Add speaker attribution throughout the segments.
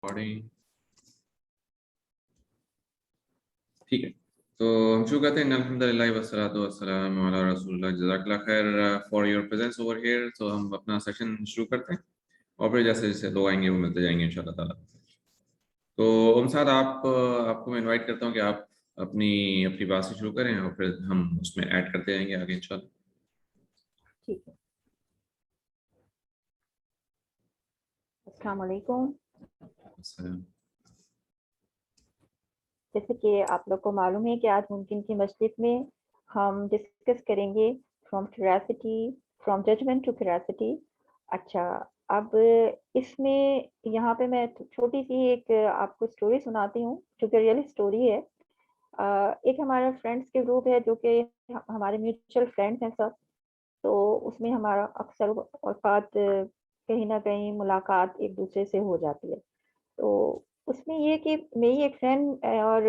Speaker 1: Recording. ठीक है, तो हम शुरू करते हैं। अल्हम्दुलिल्लाह वस्सलातु वस्सलामु अला रसूलिल्लाह। जज़ाकल्लाह खैर for your presence over here. तो हम अपना सेशन शुरू करते हैं और फिर जैसे जैसे लोग आएंगे वो मिलते जाएंगे इंशाल्लाह ताला। तो उमसाद आपको मैं इनवाइट करता हूँ कि आप अपनी अपनी बात से शुरू करें और फिर हम उसमें ऐड करते जाएंगे आगे इंशाल्लाह।
Speaker 2: ठीक है। अस्सलाम वालेकुम। जैसे कि आप लोग को मालूम है कि आज मुमकिन की मस्जिद में हम डिस्कस करेंगे from curiosity, from judgement to curiosity. अच्छा, अब इसमें यहाँ पे मैं छोटी सी एक आपको स्टोरी सुनाती हूँ जो कि रियल स्टोरी है। एक हमारा फ्रेंड्स के ग्रुप है जो कि हमारे म्यूचुअल फ्रेंड्स हैं सब। तो उसमें हमारा अक्सर औकात कहीं ना कहीं मुलाकात एक दूसरे से हो जाती है। तो उसमें ये कि मेरी एक फ्रेंड और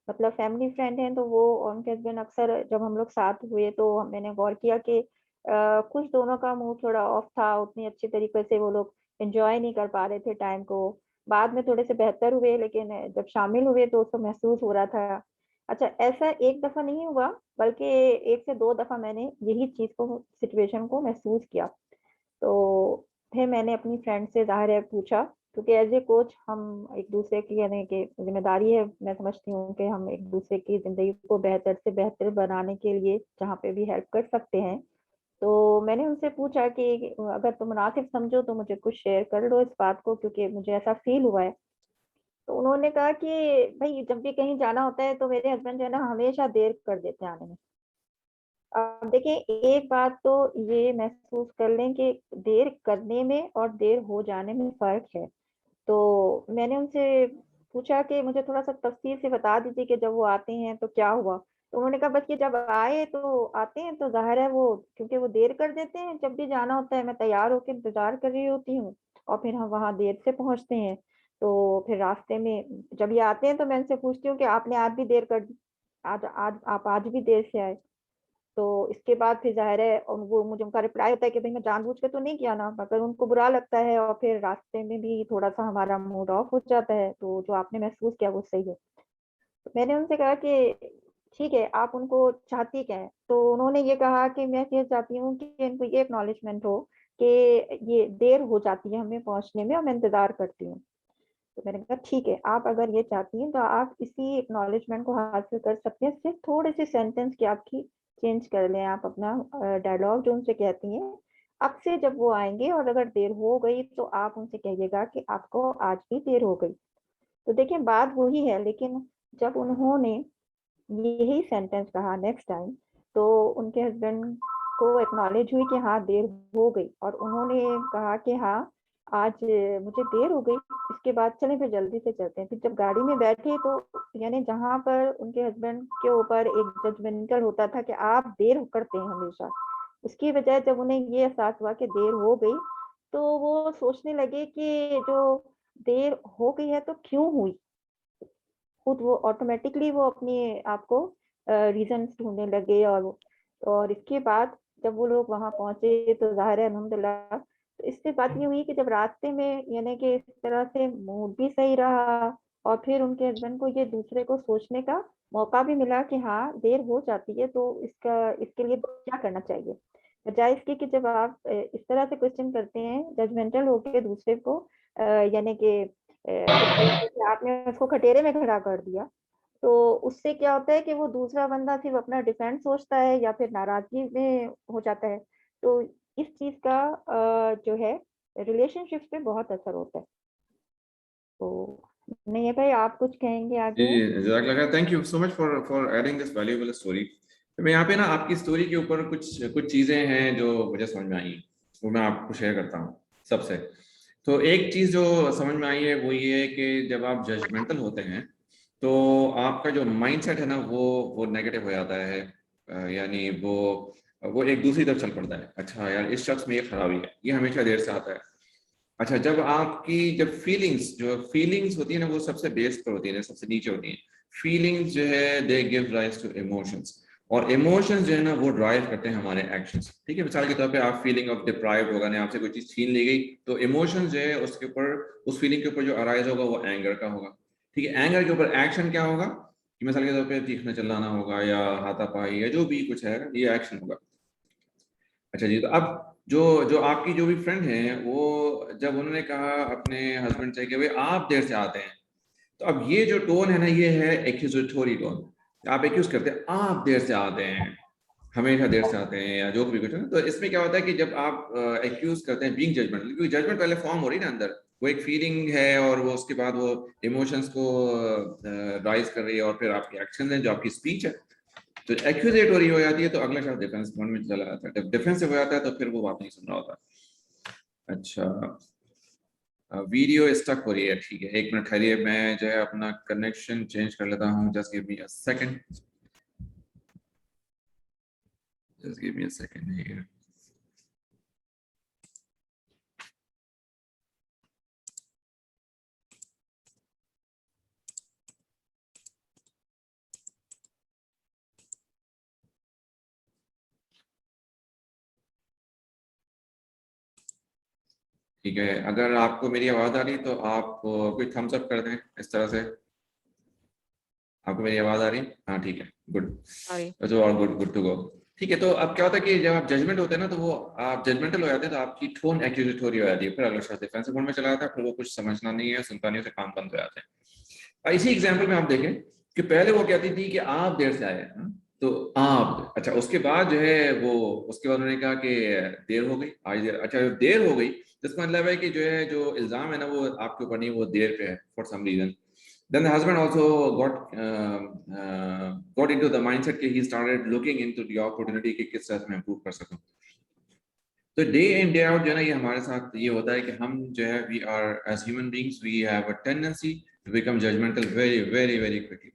Speaker 2: मतलब फैमिली फ्रेंड है, तो वो और उनके हस्बैंड अक्सर जब हम लोग साथ हुए तो मैंने गौर किया कि कुछ दोनों का मूड थोड़ा ऑफ था, उतनी अच्छी तरीके से वो लोग एंजॉय नहीं कर पा रहे थे टाइम को। बाद में थोड़े से बेहतर हुए, लेकिन जब शामिल हुए तो उसको महसूस हो रहा था। अच्छा, ऐसा एक दफा नहीं हुआ बल्कि एक से दो दफा मैंने यही चीज को, सिचुएशन को महसूस किया। तो फिर मैंने अपनी फ्रेंड से ज़ाहिर है पूछा, क्योंकि एज ए कोच हम एक दूसरे की यानी कि जिम्मेदारी है, मैं समझती हूँ कि हम एक दूसरे की ज़िंदगी को बेहतर से बेहतर बनाने के लिए जहाँ पे भी हेल्प कर सकते हैं। तो मैंने उनसे पूछा कि अगर तुम मुनासिब समझो तो मुझे कुछ शेयर कर लो इस बात को, क्योंकि मुझे ऐसा फील हुआ है। तो उन्होंने कहा कि भाई जब भी कहीं जाना होता है तो मेरे हस्बैंड जो है ना हमेशा देर कर देते हैं आने में। अब देखिए, एक बात तो ये महसूस कर लें कि देर करने में और देर हो जाने में फ़र्क है। तो मैंने उनसे पूछा कि मुझे थोड़ा-सा तफ़सील से बता दीजिए कि जब वो आते हैं तो क्या हुआ? तो उन्होंने कहा बस ये जब आए तो आते हैं तो ज़ाहिर है वो, क्योंकि वो देर कर देते हैं, जब भी जाना होता है मैं तैयार होके इंतज़ार कर रही होती हूँ और फिर हम वहाँ देर से पहुँचते हैं। तो फिर रास्ते में जब ये आते हैं तो मैं उनसे पूछती हूँ कि आपने आज भी देर कर दी, आज आज आप आज भी देर से आए। तो इसके बाद फिर ज़ाहिर है और वो मुझे उनका रिप्लाई होता है कि भई मैं जानबूझ के तो नहीं किया ना, मगर उनको बुरा लगता है और फिर रास्ते में भी थोड़ा-सा हमारा मूड ऑफ हो जाता है, तो जो आपने महसूस किया वो सही है। तो मैंने उनसे कहा कि ठीक है, आप उनको चाहती क्या हैं? तो उन्होंने ये कहा कि मैं ये चाहती हूँ कि इनको ये एक्नॉलेजमेंट हो कि ये देर हो जाती है हमें पहुँचने में और मैं इंतज़ार करती हूँ। तो मैंने कहा ठीक है, आप अगर ये चाहती हैं तो आप इसी एक्नॉलेजमेंट को हासिल कर सकती हैं, सिर्फ़ थोड़े-से सेंटेंस की आपकी चेंज कर लें आप अपना डायलॉग जो उनसे कहती हैं। अब से जब वो आएँगे और अगर देर हो गई तो आप उनसे कहिएगा कि आपको आज भी देर हो गई। तो देखिए बात वही है, लेकिन जब उन्होंने यही सेंटेंस कहा नेक्स्ट टाइम, तो उनके हस्बैंड को एक्नॉलेज हुई कि हाँ, देर हो गई और उन्होंने कहा कि हाँ, आज मुझे देर हो गई, इसके बाद चलें फिर जल्दी से चलते हैं। फिर जब गाड़ी में बैठे तो यानी जहाँ पर उनके हस्बैंड के ऊपर एक जजमेंटल होता था कि आप देर करते हैं हमेशा, उसकी बजाय जब उन्हें ये एहसास हुआ कि देर हो गई, तो वो सोचने लगे कि जो देर हो गई है तो क्यों हुई? खुद वो ऑटोमेटिकली वो अपने आप को रीज़न्स ढूँढने लगे और इसके बाद जब वो लोग वहाँ पहुँचे तो ज़ाहिर है अल्हम्दुलिल्लाह, तो इससे बात ये हुई कि जब रास्ते में यानी कि इस तरह से मूड भी सही रहा और फिर उनके हस्बैंड को ये दूसरे को सोचने का मौका भी मिला कि हाँ, देर हो जाती है तो इसके लिए क्या करना चाहिए? बजाए इसके कि जब आप इस तरह से क्वेश्चन करते हैं जजमेंटल होके दूसरे को यानी कि एक तरीके से आपने उसको कटघरे में खड़ा कर दिया, तो उससे क्या होता है कि वो दूसरा बंदा सिर्फ़ अपना डिफेंस सोचता है या फिर नाराज़गी में हो जाता है। तो इस चीज़ का जो है रिलेशनशिप्स पे बहुत असर होता है। तो नहीं है भाई, आप कुछ कहेंगे
Speaker 1: जी,
Speaker 2: आगे?
Speaker 1: जज़ाकल्लाह खैर। Thank you so much for adding this valuable story. तो मैं यहाँ पे ना आपकी स्टोरी के ऊपर कुछ कुछ चीज़ें हैं जो मुझे समझ में आई, वो मैं आपको शेयर करता हूँ सबसे। तो एक चीज़ जो समझ में आई है वो ये है कि जब आप जजमेंटल होते हैं तो आपका जो माइंडसेट है ना वो नेगेटिव हो जाता है। यानी वो एक दूसरी तरफ चल पड़ता है। अच्छा यार, इस शख्स में ये खराबी है, ये हमेशा देर से आता है। अच्छा, जब फीलिंग्स होती है ना, वो सबसे बेस पर होती है, सबसे नीचे होती है। फीलिंग्स जो है they give rise to emotions, और इमोशंस जो है ना वो ड्राइव करते हैं हमारे एक्शंस, ठीक है। मिसाल के तौर पे आप फीलिंग ऑफ डिप्राइव्ड होगा, आपसे कोई चीज छीन ली गई, तो इमोशंस जो है उसके ऊपर, उस फीलिंग के ऊपर जो अराइज होगा वो एंगर का होगा, ठीक है। एंगर के ऊपर एक्शन क्या होगा कि मिसाल के तौर पे चीखना चिल्लाना होगा या हाथापाई या जो भी कुछ है, ये एक्शन होगा। अच्छा जी, तो अब जो जो आपकी जो भी फ्रेंड है वो जब उन्होंने कहा अपने हस्बैंड से कि भाई आप देर से आते हैं, तो अब ये जो टोन है ना ये है एक्यूजेटोरी टोन। आप एक्यूज करते हैं आप देर से आते हैं, हमेशा देर से आते हैं या जो भी कुछ है ना। तो इसमें क्या होता है कि जब आप एक्यूज करते हैं बीइंग जजमेंटल, क्योंकि जजमेंट पहले फॉर्म हो रही है ना अंदर, वो एक फीलिंग है और वो उसके बाद वो इमोशंस को राइज कर रही है और फिर आपके एक्शन है जो आपकी स्पीच है। तो एक्यूजेटोरी हो जाती है तो अगला शब्द डिफेंस मोड में चला जाता है। जब डिफेंसिव हो जाता है तो फिर वो बात नहीं सुन रहा होता। अच्छा, वीडियो स्टक हो रही है, ठीक है, एक मिनट ठहरिए, मैं जो है अपना कनेक्शन चेंज कर लेता हूँ। Just give me a second, just give me a second here. ठीक है, अगर आपको मेरी आवाज आ रही तो आप कोई थम्स अप कर दें इस तरह से। आपको मेरी आवाज आ रही है? हाँ ठीक है, गुड।
Speaker 3: सॉरी।
Speaker 1: तो और गुड, गुड टू गो। ठीक है, तो अब क्या होता है कि जब आप जजमेंट होते हैं ना तो वो आप जजमेंटल हो जाते हैं तो आपकी टोन एक्यूजेटोरी हो जाती है, फिर अगला शब्द डिफेंसिव मोड में चला जाता है, फिर वो कुछ समझना नहीं है, सुनता नहीं है, उसे काम बंद हो जाते हैं। इसी एग्जाम्पल में आप देखें कि पहले वो कहती थी कि आप देर से आए हैं, हाँ? तो आप, अच्छा उसके बाद जो है वो, उसके बाद उन्होंने कहा कि देर हो गई, आज देर, अच्छा देर हो गई तो इसका मतलब है कि जो है जो इल्जाम है ना वो आपके ऊपर नहीं, वो देर पे है for some reason. Then the husband also got into the mindset कि he started looking into the opportunity कि किस तरह से मैं improve कर सकूं। तो डे इन डे आउट जो है ना ये हमारे साथ ये होता है कि हम जो है we are as human beings we have a tendency to become judgmental very very very quickly.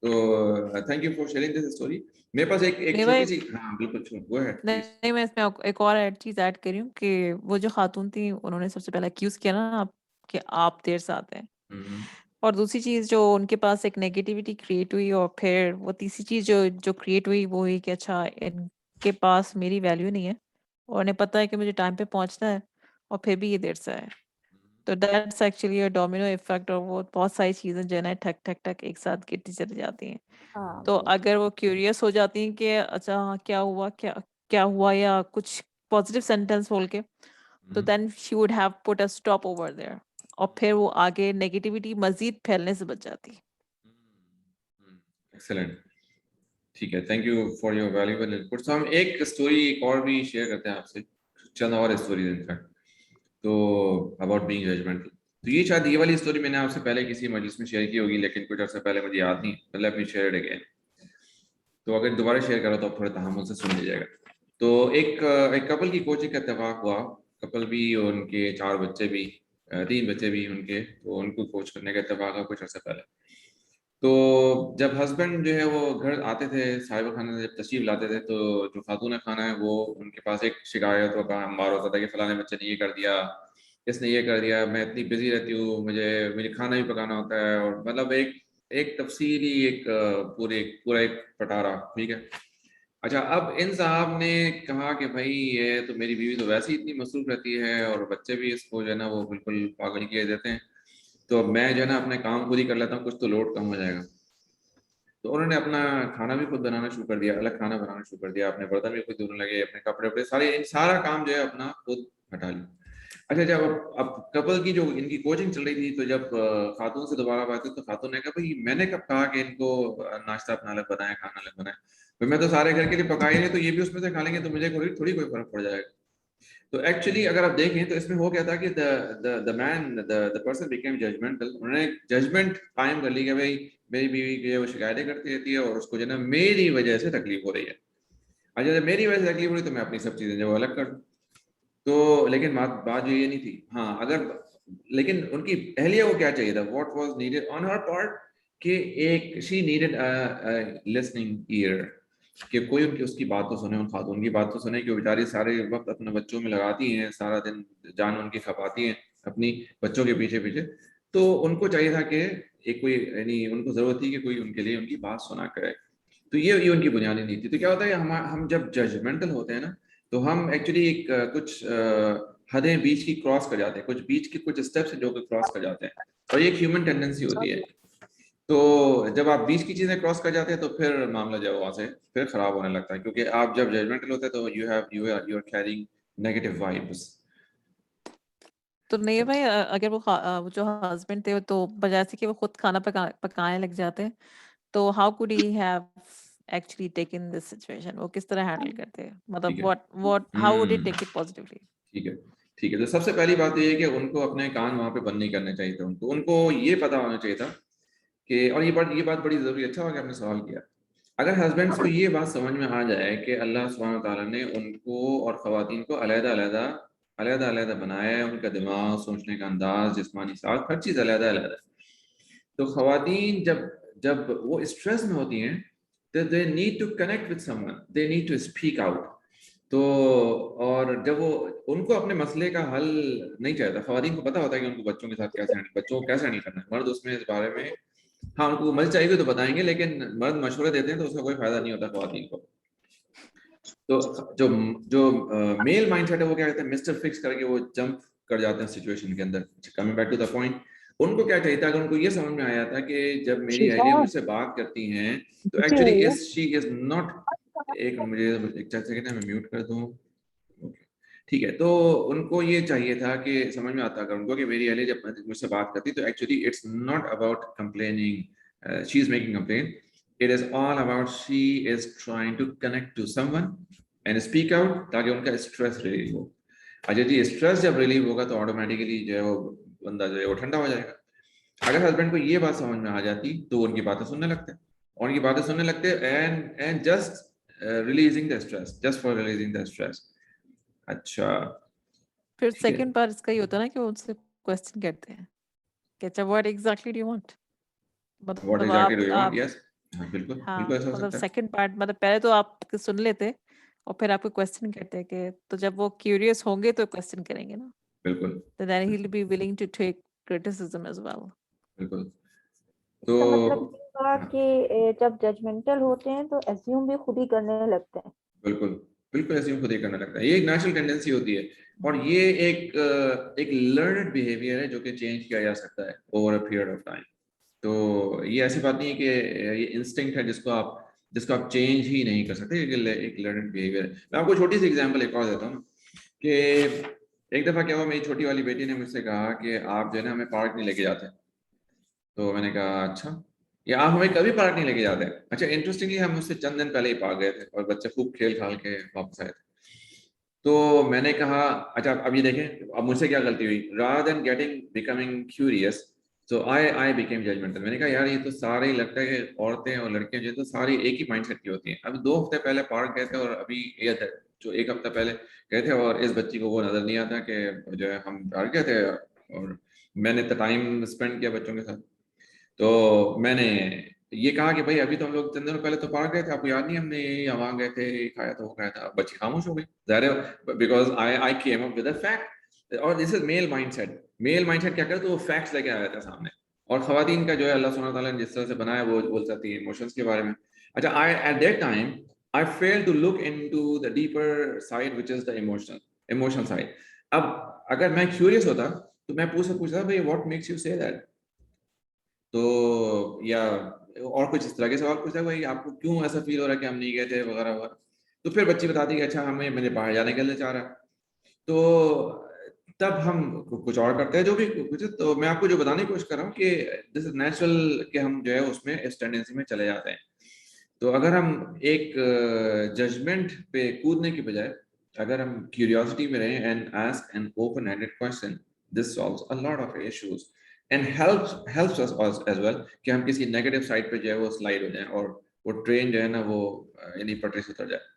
Speaker 1: तो thank you for sharing this story. मेरे पास एक एक
Speaker 3: मेरे
Speaker 1: छोटी
Speaker 3: भाई,
Speaker 1: सी, हाँ बिल्कुल वो है प्लीज।
Speaker 3: नहीं मैं इसमें एक और चीज ऐड करी हूँ कि वो जो खातून थी उन्होंने सबसे पहले एक्यूज किया ना आप कि आप देर से आते हैं, और दूसरी चीज जो उनके पास एक नेगेटिविटी क्रिएट हुई, और फिर वो तीसरी चीज जो जो क्रिएट हुई वो हुई कि अच्छा इनके पास मेरी वैल्यू नहीं है और उन्हें पता है कि मुझे टाइम पे पहुंचना है और फिर भी ये देर से आए। तो that's actually a domino effect, और वो बहुत सारी चीजें जो है ना ठक ठक ठक एक साथ गिरती चली जाती हैं।
Speaker 2: हाँ
Speaker 3: तो
Speaker 2: बिल्कुल।
Speaker 3: अगर वो क्यूरियस हो जाती हैं कि अच्छा हाँ, क्या हुआ, क्या क्या हुआ, या कुछ पॉजिटिव सेंटेंस बोल के, तो then she would have put a stop over there, और फिर वो आगे नेगेटिविटी मजीद फैलने से बच जाती।
Speaker 1: एक्सेलेंट, ठीक है, thank you for your valuable input. तो हम एक स्टोरी एक और भी शेयर करते हैं आपसे, चंद और स्टोरीज इनफैक्ट, तो अबाउट बीइंग जजमेंटल। तो ये शायद ये वाली स्टोरी मैंने आपसे पहले किसी मजलिस में शेयर की होगी, लेकिन कुछ अर्सा पहले मुझे याद नहीं, मतलब मी शेयर अगेन। तो अगर दोबारा शेयर करो तो आप थोड़ा तहम्मुल से सुन लीजिएगा। तो एक कपल की कोचिंग का इत्तेफाक हुआ। कपल भी, उनके 4 बच्चे भी, 3 बच्चे भी उनके, तो उनको कोच करने का इत्तेफाक हुआ कुछ अर्सा पहले। तो जब हस्बैंड जो है वो घर आते थे, साहिब खाना जब तशरीफ लाते थे, तो जो खातून खाना है वो उनके पास एक शिकायतों का अंबार होता था कि फलाने बच्चे ने ये कर दिया, इसने ये कर दिया, मैं इतनी बिजी रहती हूँ, मुझे खाना भी पकाना होता है, और मतलब एक एक तफसीली एक पूरे पूरा एक पटारा, ठीक है। अच्छा, अब इन साहब ने कहा कि भाई ये तो मेरी बीवी तो वैसे ही इतनी मसरूफ रहती है और बच्चे भी इसको जो है ना वो बिल्कुल पागल किए देते हैं, तो अब मैं जो है ना अपने काम खुद ही कर लेता हूँ, कुछ तो लोड कम हो जाएगा। तो उन्होंने अपना खाना भी खुद बनाना शुरू कर दिया, अलग खाना बनाना शुरू कर दिया, अपने बर्तन भी खुद धोने लगे, अपने कपड़े वपड़े सारा काम जो है अपना खुद हटा लिया। अच्छा, जब अब कपल की जो इनकी कोचिंग चल रही थी, तो जब खातून से दोबारा बात हुई तो खातून ने कहा भाई मैंने कब कहा कि इनको नाश्ता अपना अलग बनाए, खाना अलग बनाए, तो मैं तो सारे घर के लिए पका ही नहीं, तो ये भी उसमें से खा लेंगे तो मुझे थोड़ी थोड़ी कोई फर्क पड़ जाएगा। तो एक्चुअली अगर आप देखें तो इसमें हो क्या था कि द पर्सन बिकेम जजमेंटल। उन्होंने जजमेंट कायम कर ली कि भाई मेरी बीवी की वो शिकायतें करती रहती है और उसको जो है ना मेरी वजह से तकलीफ हो रही है। अच्छा, जब मेरी वजह से तकलीफ हो रही है तो मैं अपनी सब चीजें जो है वो अलग कर दूं। तो लेकिन बात बात जो ये नहीं थी, हाँ अगर, लेकिन उनकी अहलिया को क्या चाहिए था, what was needed on her part, कि एक शी नीडेड लिसनिंग ईयर, कि कोई उनकी उसकी बात तो सुने, उन खातून की बात तो सुने, कि वो बेचारी सारे वक्त अपने बच्चों में लगाती हैं, सारा दिन जान उनकी खपाती हैं अपनी बच्चों के पीछे पीछे। तो उनको चाहिए था कि एक कोई, यानी उनको जरूरत थी कि कोई उनके लिए उनकी बात सुना करे। तो तो ये उनकी बुनियादी नीति। तो क्या होता है, हम जब जजमेंटल होते हैं ना, तो हम एक्चुअली एक कुछ हदें बीच की क्रॉस कर जाते हैं, कुछ बीच के कुछ स्टेप्स जो कि क्रॉस कर जाते हैं, और ये एक ह्यूमन टेंडेंसी होती है। तो जब आप बीच की चीजें क्रॉस कर जाते हैं तो फिर मामला जो है वहां से फिर खराब होने लगता है, क्योंकि आप जब जजमेंटल होते हैं तो you are carrying negative vibes.
Speaker 3: तो नहीं भाई, अगर वो जो हस्बैंड थे तो बजाय से कि वो खुद खाना पकाने लग जाते, तो how could he have actually taken this situation? वो किस तरह हैंडल करते? मतलब
Speaker 1: ठीक है।
Speaker 3: What how would he take it positively?
Speaker 1: ठीक है, ठीक है। तो सबसे पहली बात ये है कि उनको अपने कान वहां पे बंद नहीं करने चाहिए थे। उनको ये पता होना चाहिए था कि, और ये बात बड़ी जरूरी, अच्छा हो गया आपने सवाल किया। अगर हस्बैंड्स को ये बात समझ में आ जाए कि अल्लाह सुब्हानहू व तआला ने उनको और ख़वातीन को अलग-अलग बनाया है, उनका दिमाग, सोचने का अंदाज, जिस्मानी साख, हर चीज़ अलग-अलग है। तो ख़वातीन जब जब वो स्ट्रेस में होती हैं, तो they need to connect with someone, they need to speak out. तो और जब वो उनको अपने मसले का हल नहीं चाहिए, ख़वातीन को पता होता है कि उनको बच्चों को कैसे हैंडल करना है। मर्द उसमें इस बारे में, हाँ, उनको मदद चाहिए तो बताएंगे, लेकिन मर्द मशवरे देते हैं तो उसका कोई फायदा नहीं होता ख़वातीन को। तो जो जो मेल माइंडसेट है वो क्या कहते हैं, मिस्टर फिक्स करके वो जंप कर जाते हैं सिचुएशन के अंदर। Coming back to the point, उनको क्या चाहिए था, अगर उनको ये समझ में आया था कि जब मेरी अहलिया मुझसे बात करती हैं तो एक्चुअली शी इज नॉट, एक मुझे एक सेकंड मैं म्यूट कर दूं। ठीक है, तो उनको ये चाहिए था कि समझ में आता अगर उनको कि मेरी अहलिया जब मुझसे बात करती तो actually it's not about complaining, she is making complain, it is all about she is trying to connect to someone and speak out, ताकि उनका स्ट्रेस रिलीव हो। अच्छा जी, स्ट्रेस जब रिलीव होगा तो ऑटोमेटिकली जो है वो बंदा जो है वो ठंडा हो जाएगा। अगर हस्बैंड को ये बात समझ में आ जाती तो उनकी बातें सुनने लगते, और उनकी बातें सुनने लगते and just releasing the stress, just for releasing the stress. अच्छा,
Speaker 3: फिर
Speaker 1: ठीक है।
Speaker 3: सेकंड पार्ट इसका ही होता है ना कि वो उनसे क्वेश्चन करते हैं कि अच्छा what exactly do you want?
Speaker 1: What
Speaker 3: मतलब
Speaker 1: एग्जैक्टली डू यू वांट?
Speaker 3: आप
Speaker 1: यस, हाँ बिल्कुल बिल्कुल
Speaker 3: हाँ,
Speaker 1: ऐसा हो
Speaker 3: मतलब
Speaker 1: सकता है।
Speaker 3: सेकंड पार्ट, मतलब पहले तो आप सुन लेते और फिर आपको क्वेश्चन करते हैं कि, तो जब वो क्यूरियस होंगे तो क्वेश्चन करेंगे ना,
Speaker 1: बिल्कुल
Speaker 3: तो then he will be willing to take criticism as well.
Speaker 1: बिल्कुल। तो
Speaker 2: इसका मतलब ये हुआ
Speaker 1: हाँ,
Speaker 2: कि जब जजमेंटल होते हैं तो एज्यूम भी खुद ही करने लगते हैं।
Speaker 1: बिल्कुल बिल्कुल ऐसे ही खुद ही करने लगता है। ये एक नेचुरल टेंडेंसी होती है, और ये एक लर्नड बिहेवियर है जो कि चेंज किया जा सकता है over a period of time. तो ये ऐसी बात नहीं है कि ये इंस्टिंक्ट है जिसको आप चेंज ही नहीं कर सकते, एक लर्नड बिहेवियर है। मैं आपको छोटी सी एग्जांपल एक और देता हूँ कि एक दफा क्या हुआ, मेरी छोटी वाली बेटी ने मुझसे कहा कि आप जो है ना हमें पार्क नहीं लेके जाते। तो मैंने कहा अच्छा, या आप हमें कभी पार्क नहीं लेके जाते? अच्छा, इंटरेस्टिंगली हम उससे चंद दिन पहले ही पार्क गए थे और बच्चे खूब खेल खाल के वापस आए थे। तो मैंने कहा अच्छा, अब ये देखें अब मुझसे क्या गलती हुई, rather than getting becoming curious, so I became judgemental. मैंने कहा यार ये तो सारे ही लगता है कि औरतें और लड़कियां जो है तो सारी एक ही माइंडसेट की होती हैं। अभी 2 हफ्ते पहले पार्क गए थे और अभी ये जो 1 हफ्ता पहले गए थे, और इस बच्ची को वो नजर नहीं आता कि जो है हम पार्क गए थे और मैंने तो टाइम स्पेंड किया बच्चों के साथ। तो मैंने ये कहा कि भाई अभी तो हम लोग 3 दिनों पहले तो पार्क गए थे, आपको याद नहीं हमने ये वहां गए थे, ये खाया था, वो खाया था। बच्ची खामोश हो गई, जाहिर, because I came up with a fact. और this is male mindset. Male mindset क्या करे तो वो फैक्ट्स लेके आया था सामने, और खवातीन का जो है अल्लाह सुब्हानहू व तआला ने जिस तरह से बनाया वो बोल सकती है इमोशंस के बारे में। अच्छा, I at that time I fail to look into the deeper side which is the emotional side. अब अगर मैं क्यूरियस होता तो मैं पूछता भाई what makes you say that, तो या और कुछ इस तरह के सवाल पूछता है, भाई आपको क्यों ऐसा फील हो रहा है कि हम नहीं गए थे वगैरह वगैरह। तो फिर बच्ची बताती है कि अच्छा हमें मैंने बाहर जाने के लिए चाह रहा है। तो तब हम कुछ और करते हैं जो भी कुछ। तो मैं आपको जो बताने की कोशिश कर रहा हूँ कि दिस इज नेचुरल कि हम जो है उसमें इस टेंडेंसी में चले जाते हैं। तो अगर हम एक जजमेंट पे कूदने की बजाय अगर हम क्यूरियोसिटी में रहें and ask an open ended question, this solves a lot of issues and helps us as well कि हम किसी नेगेटिव साइड पे जो है वो स्लाइड हो जाए और वो ट्रेन जो है ना वो यानी पटरी से उतर जाए।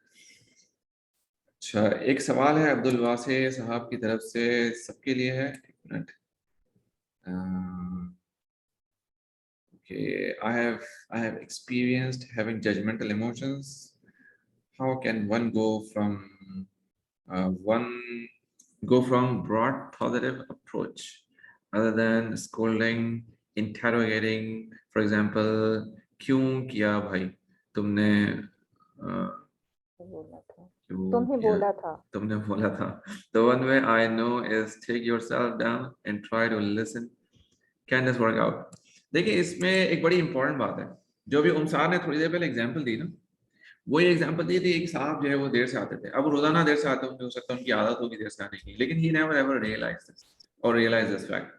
Speaker 1: अच्छा, एक सवाल है अब्दुल वासे साहब की तरफ से, सबके लिए है, एक minute. Okay, I have experienced having judgmental emotions. How can one one go from broad positive approach other than scolding, interrogating, for example, क्यों किया भाई? तुमने
Speaker 2: बोला था,
Speaker 1: जो
Speaker 2: तुम्हें
Speaker 1: किया,
Speaker 2: बोला था।
Speaker 1: तुमने बोला था। The one way I know is take yourself down and try to listen. Can this work out? देखिए इसमें एक बड़ी इंपॉर्टेंट बात है, जो भी उमसार ने थोड़ी देर पहले एग्जांपल दी ना, वो ये एग्जांपल दी थी। एक साहब जो है वो देर से आते थे, अब वो रोजाना देर से आते होंगे, हो सकता है उनकी आदत होगी देर से आने की, लेकिन he never ever realise this और रियलाइज दिस फैक्ट।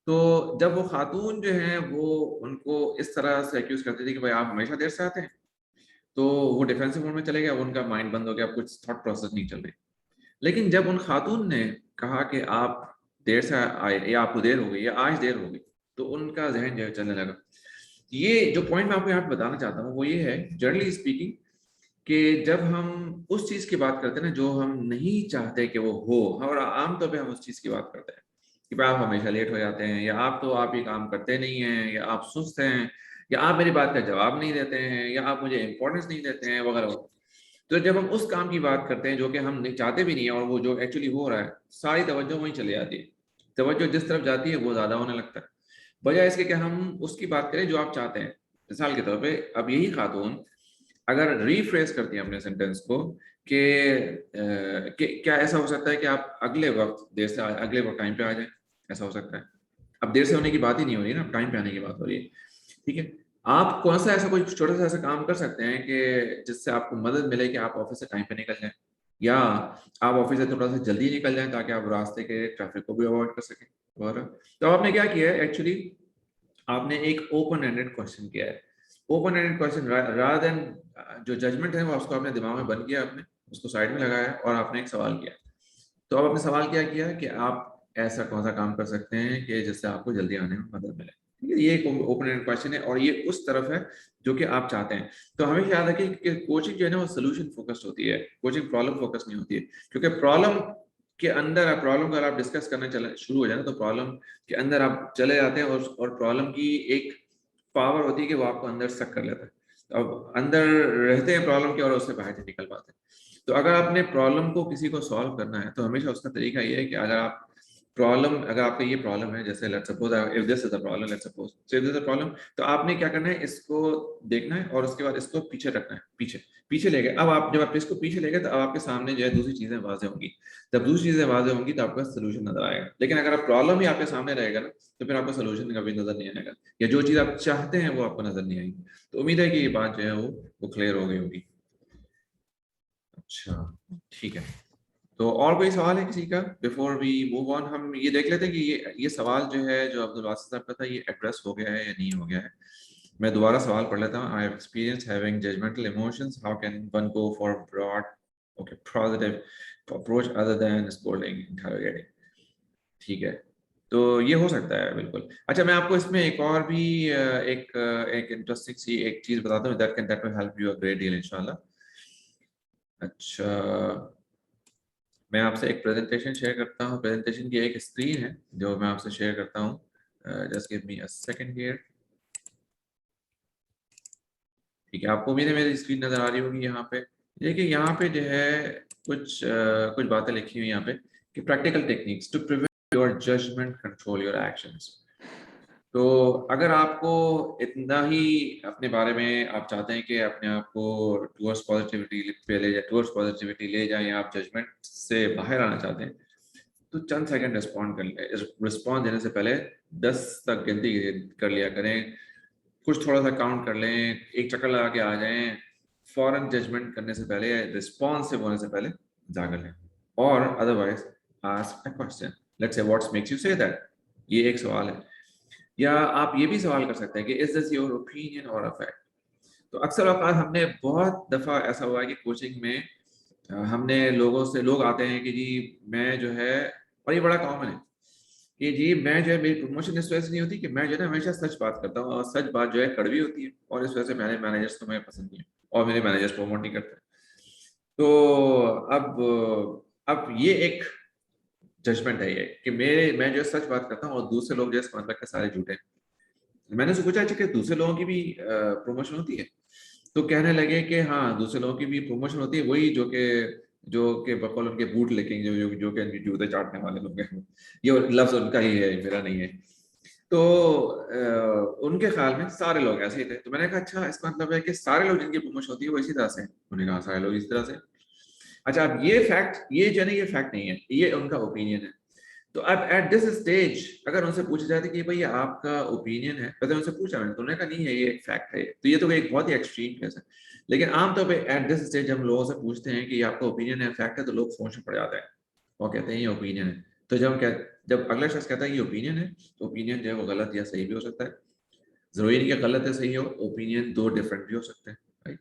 Speaker 1: तो जब वो खातून जो है वो उनको इस तरह से एक्यूज करती थी कि भाई आप हमेशा देर से आते हैं, तो वो डिफेंसिव मोड में चले गए, उनका माइंड बंद हो गया, कुछ थॉट प्रोसेस नहीं चल रही। लेकिन जब उन खातून ने कहा कि आप देर से आए या आपको देर हो गई या आज देर हो गई, तो उनका जहन जो है चलने लगा। ये जो पॉइंट मैं आपको यहाँ पे बताना चाहता हूँ वो ये है, जनरली स्पीकिंग, कि जब हम उस चीज की बात करते हैं ना जो हम नहीं चाहते कि वो हो, और आमतौर पे हम उस चीज की बात करते हैं कि भाई आप हमेशा लेट हो जाते हैं, या आप ये काम करते नहीं हैं, या आप सुस्त हैं, या आप मेरी बात का जवाब नहीं देते हैं, या आप मुझे इंपॉर्टेंस नहीं देते हैं वगैरह। तो जब हम उस काम की बात करते हैं जो कि हम नहीं चाहते भी नहीं है, और वो जो एक्चुअली हो रहा है, सारी तवज्जो वहीं चली जाती है। तवज्जो जिस तरफ जाती है वो ज्यादा होने लगता है, बजाय इसके कि हम उसकी बात करें जो आप चाहते हैं। मिसाल के तौर पे अब यही खातून अगर रीफ्रेज करती है अपने सेंटेंस को कि क्या ऐसा हो सकता है कि आप अगले वक्त देर से अगले वक्त टाइम पे आ जाए, ऐसा हो सकता है। अब देर से होने की बात ही नहीं हो रही है ना, टाइम पे आने की बात हो रही है। ठीक है, आप कौन सा ऐसा कोई छोटा सा ऐसा काम कर सकते हैं कि जिससे आपको मदद मिले कि आप ऑफिस से टाइम पे निकल जाएं, या आप ऑफिस से थोड़ा सा जल्दी निकल जाएं ताकि आप रास्ते के ट्रैफिक को भी अवॉइड कर सकें वगैरह। तो आपने क्या किया है एक्चुअली, आपने एक ओपन एंडेड क्वेश्चन किया है। Open ended question rather than जो जजमेंट है वो उसको आपने दिमाग में बंद किया, आपने उसको साइड में लगाया और आपने एक सवाल किया। तो अब आपने सवाल क्या किया कि आप ऐसा कौन सा काम कर सकते हैं कि जिससे आपको जल्दी आने में मदद मिले। ठीक है, ये एक ओपन एंड क्वेश्चन है और ये उस तरफ है जो कि आप चाहते हैं। तो हमेशा याद रखिए कि कोचिंग जो है ना वो सोल्यूशन फोकस्ड होती है, कोचिंग प्रॉब्लम फोकस नहीं होती है। क्योंकि प्रॉब्लम के अंदर प्रॉब्लम का आप डिस्कस करना चले शुरू हो जाए ना, तो प्रॉब्लम के अंदर आप चले जाते हैं, और प्रॉब्लम की एक पावर होती है कि वो आपको अंदर सक कर लेता है। तो अब अंदर रहते हैं प्रॉब्लम के और उससे बाहर नहीं निकल पाते। तो अगर आपने प्रॉब्लम को किसी को सॉल्व करना है तो हमेशा उसका तरीका ये है कि अगर आपका ये प्रॉब्लम है, जैसे let's suppose if this is a problem, let's suppose so if this is a problem, तो आपने क्या करना है, इसको देखना है और उसके बाद इसको पीछे रखना है, पीछे पीछे ले गए। अब आप जब आप इसको पीछे ले गए तो अब आपके सामने जो है दूसरी चीजें वाज़ेह होंगी। जब दूसरी चीजें वाज़ेह होंगी तो आपका सोल्यूशन नजर आएगा। लेकिन अगर आप प्रॉब्लम ही आपके सामने रहेगा ना, तो फिर आपका सोल्यूशन कभी नजर नहीं आएगा, या जो चीज आप चाहते हैं वो आपको नजर नहीं आएगी। तो उम्मीद है कि ये बात जो है वो क्लियर हो गई होगी। अच्छा, ठीक है। तो और कोई सवाल है किसी का बिफोर वी मूव ऑन? हम ये देख लेते हैं कि ये सवाल जो है जो अब्दुल वासित साहब का था, ये एड्रेस हो गया है या नहीं हो गया है। मैं दोबारा सवाल पढ़ लेता हूँ। I have experience having judgmental emotions, how can one go for broad okay positive approach other than scolding interrogating. ठीक है, तो ये हो सकता है बिल्कुल। अच्छा, मैं आपको इसमें एक और भी एक इंटरेस्टिंग सी एक चीज बताता हूँ, that will help you a great deal इंशाल्लाह। अच्छा, मैं आपसे एक प्रेजेंटेशन शेयर करता हूँ। प्रेजेंटेशन की एक स्क्रीन है जो मैं आपसे शेयर करता हूँ। Just give me a second here. ठीक है, आपको उम्मीद है मेरी स्क्रीन नजर आ रही होगी। यहाँ पे देखिए, यहाँ पे जो है कुछ बातें लिखी हुई यहाँ पे कि practical techniques to prevent your judgement control your actions. तो अगर आपको इतना ही अपने बारे में आप चाहते हैं कि अपने आप को टुवर्ड्स पॉजिटिविटी पे ले जाए, टुवर्ड्स पॉजिटिविटी ले जाएं, आप जजमेंट से बाहर आना चाहते हैं, तो चंद सेकंड रिस्पॉन्स देने से पहले 10 तक गिनती कर लिया करें। कुछ थोड़ा सा काउंट कर लें, एक चक्कर लगा के आ जाएं। फौरन जजमेंट करने से पहले, रिस्पॉन्सिव होने से पहले जाकर लें। और otherwise ask a question, let's say what's makes you say that. ये एक सवाल है। या आप ये भी सवाल कर सकते हैं कि इज दिस योर ओपिनियन और अ फैक्ट। तो अक्सर औकात हमने बहुत दफा ऐसा हुआ है कि कोचिंग में हमने लोग आते हैं कि जी मैं जो है, और ये बड़ा कॉमन है कि जी मैं जो है, मेरी प्रमोशन इस वजह से नहीं होती कि मैं जो है ना हमेशा सच बात करता हूँ, और सच बात जो है कड़वी होती है, और इस वजह से मेरे मैनेजर्स को मैं पसंद नहीं है और मेरे मैनेजर्स प्रमोट नहीं करते। तो अब ये एक जजमेंट है ये कि मैं जो है सच बात करता हूँ और दूसरे लोग जो है समझ के सारे झूठे हैं। मैंने उससे पूछा, अच्छा कि दूसरे लोगों की भी प्रमोशन होती है? तो कहने लगे कि हाँ, दूसरे लोगों की भी प्रमोशन होती है, वही जो कि बकौल उनके बूट लेके जो कि इनके जूते चाटने वाले लोग हैं। ये लफ्ज उनका ही है, मेरा नहीं है। तो उनके ख्याल में सारे लोग ऐसे ही थे। तो मैंने कहा अच्छा, इसका मतलब है कि सारे लोग जिनकी प्रमोशन होती है वो इसी तरह से हैं। उन्होंने कहा सारे लोग इसी तरह से। अच्छा, अब ये फैक्ट, ये जो है ये फैक्ट नहीं है, ये उनका ओपिनियन है। तो अब एट दिस स्टेज अगर उनसे पूछा जाता कि भाई आपका ओपिनियन है, पहले उनसे पूछा मैंने, तो उन्होंने कहा नहीं है, ये एक फैक्ट है। तो ये तो एक बहुत ही एक्सट्रीम केस है। लेकिन आमतौर पे एट दिस स्टेज हम लोगों से पूछते हैं कि आपका ओपिनियन है, फैक्ट है, तो लोग सोच में पड़ जाते हैं और कहते हैं ये ओपिनियन है। तो जब अगला शख्स कहता है ये ओपिनियन है, तो ओपिनियन जो है वो गलत या सही भी हो सकता है। जरूरी नहीं कि गलत है सही हो, ओपिनियन दो डिफरेंट भी हो सकते हैं, राइट।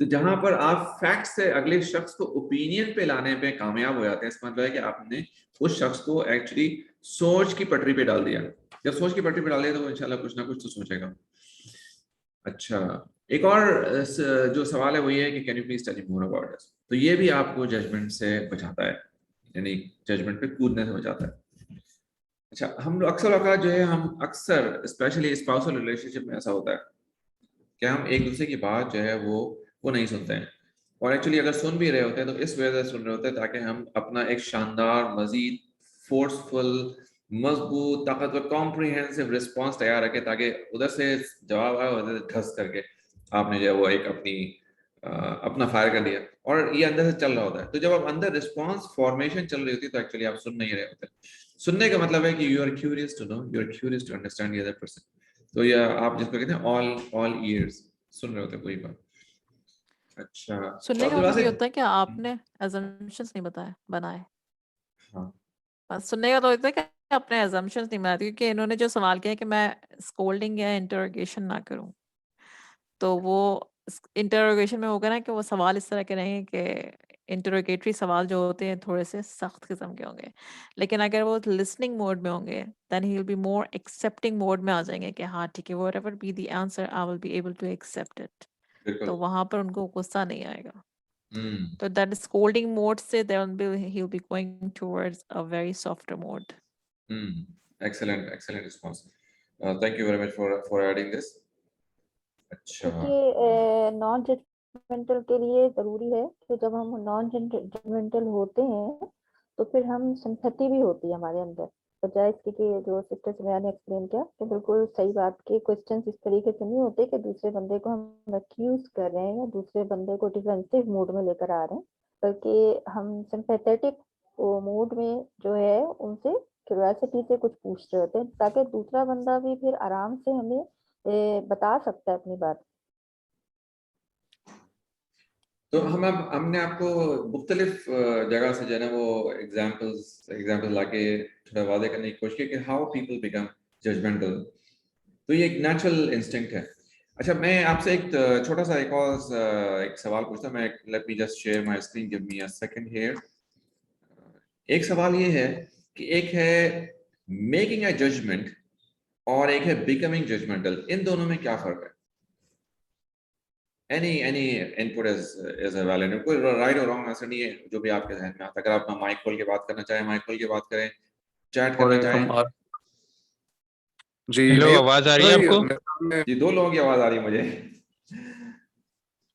Speaker 1: तो जहां पर आप फैक्ट से अगले शख्स को ओपिनियन पे लाने पे कामयाब हो जाते हैं, इसका मतलब है कि आपने उस शख्स को एक्चुअली सोच की पटरी पे डाल दिया। जब सोच की पटरी पे डाल दिया तो वो इंशाल्लाह कुछ ना कुछ तो सोचेगा। अच्छा, एक और जो सवाल है वो ये है कि can you please tell me more about this. तो ये भी आपको जजमेंट से बचाता है, यानी जजमेंट पे कूदने से बचाता है। अच्छा, हम लोग अक्सर औकात जो है, हम अक्सर स्पेशली स्पाउसल रिलेशनशिप में ऐसा होता है कि हम एक दूसरे की बात जो है वो नहीं सुनते हैं। और एक्चुअली अगर सुन भी रहे होते हैं तो इस वजह से सुन रहे होते हैं ताकि हम अपना एक शानदार, मजीद फोर्सफुल, मजबूत, ताकतवर, कॉम्प्रिहेंसिव रिस्पॉन्स तैयार रखें, ताकि उधर से जवाब आए, उधर से धस करके आपने जो है वो एक अपना फायर कर दिया और ये अंदर से चल रहा होता है। तो जब आप अंदर रिस्पॉन्स फॉर्मेशन चल रही होती है तो एक्चुअली आप सुन नहीं रहे होते। सुनने का मतलब है कि you are curious to know, you are curious to understand the other person. तो ये आप जिसको कहते हैं ऑल ईयर्स, सुन रहे होते हैं पूरी बात। अच्छा, तो
Speaker 3: सुनने का
Speaker 1: अब्दुल
Speaker 3: मतलब ये
Speaker 1: वासिफ।
Speaker 3: होता है कि आपने assumptions नहीं बनाए।
Speaker 1: हाँ,
Speaker 3: बस सुनने का तो होता है कि आपने assumptions नहीं बनाए, क्योंकि इन्होंने जो सवाल किया है कि मैं स्कोल्डिंग या इंटरोगेशन ना करूं, तो वो इंटरोगेशन में होगा ना कि वो सवाल इस तरह के रहेंगे कि इंटरोगेटरी सवाल जो होते हैं थोड़े से सख्त किस्म के होंगे। लेकिन अगर वो लिसनिंग मोड में होंगे then he will be more accepting mode में आ जाएंगे कि हाँ ठीक है, whatever be the answer I will be able to accept it.
Speaker 1: बिल्कुल।
Speaker 3: तो वहां पर उनको गुस्सा नहीं आएगा।
Speaker 1: हम्म
Speaker 3: तो दैट स्कोल्डिंग मोड से then he'll be going towards a very softer mode.
Speaker 1: Excellent, excellent response. Thank you very much for adding this. अच्छा।
Speaker 2: क्योंकि नॉन जजमेंटल के लिए ज़रूरी है कि जब हम नॉन जजमेंटल होते हैं तो फिर हम सिंपैथी भी होती है हमारे अंदर, बजाय इसके कि जो सिस्टर समया ने एक्सप्लेन किया तो बिल्कुल सही बात के क्वेश्चंस इस तरीके से नहीं होते कि दूसरे बंदे को हम एक्यूज कर रहे हैं या दूसरे बंदे को डिफेंसिव मूड में लेकर आ रहे हैं, बल्कि हम सिंपैथेटिक मूड में जो है उनसे क्यूरियोसिटी से कुछ पूछ रहे होते हैं ताकि दूसरा बंदा भी फिर आराम से हमें बता सकता है अपनी बात।
Speaker 1: तो हमने आपको मुख्तलिफ जगह से जो है ना वो एग्जाम्पल्स लाके थोड़ा वादे करने की कोशिश की कि हाउ पीपल बिकम जजमेंटल। तो ये एक नेचुरल इंस्टिंक्ट है। अच्छा, मैं आपसे एक छोटा सा एक सवाल पूछता हूं। मैं, late me just share my screen, give me a second here. एक सवाल ये है कि एक है मेकिंग अ जजमेंट और एक है बिकमिंग जजमेंटल, इन दोनों में क्या फर्क है? any input is a valid, कोई राइट और रॉन्ग आंसर नहीं है, जो भी आपके जहन में आता है। अगर आप अपना माइक खोल के बात करना चाहें माइक खोल के बात करें, चैट करना चाहें।
Speaker 4: और जी
Speaker 5: हेलो,
Speaker 4: नहीं
Speaker 5: आवाज आ रही है
Speaker 4: भाई,
Speaker 5: आपको?
Speaker 4: मेरे ख्याल में
Speaker 1: जी, दो लोगों की आवाज आ रही है मुझे।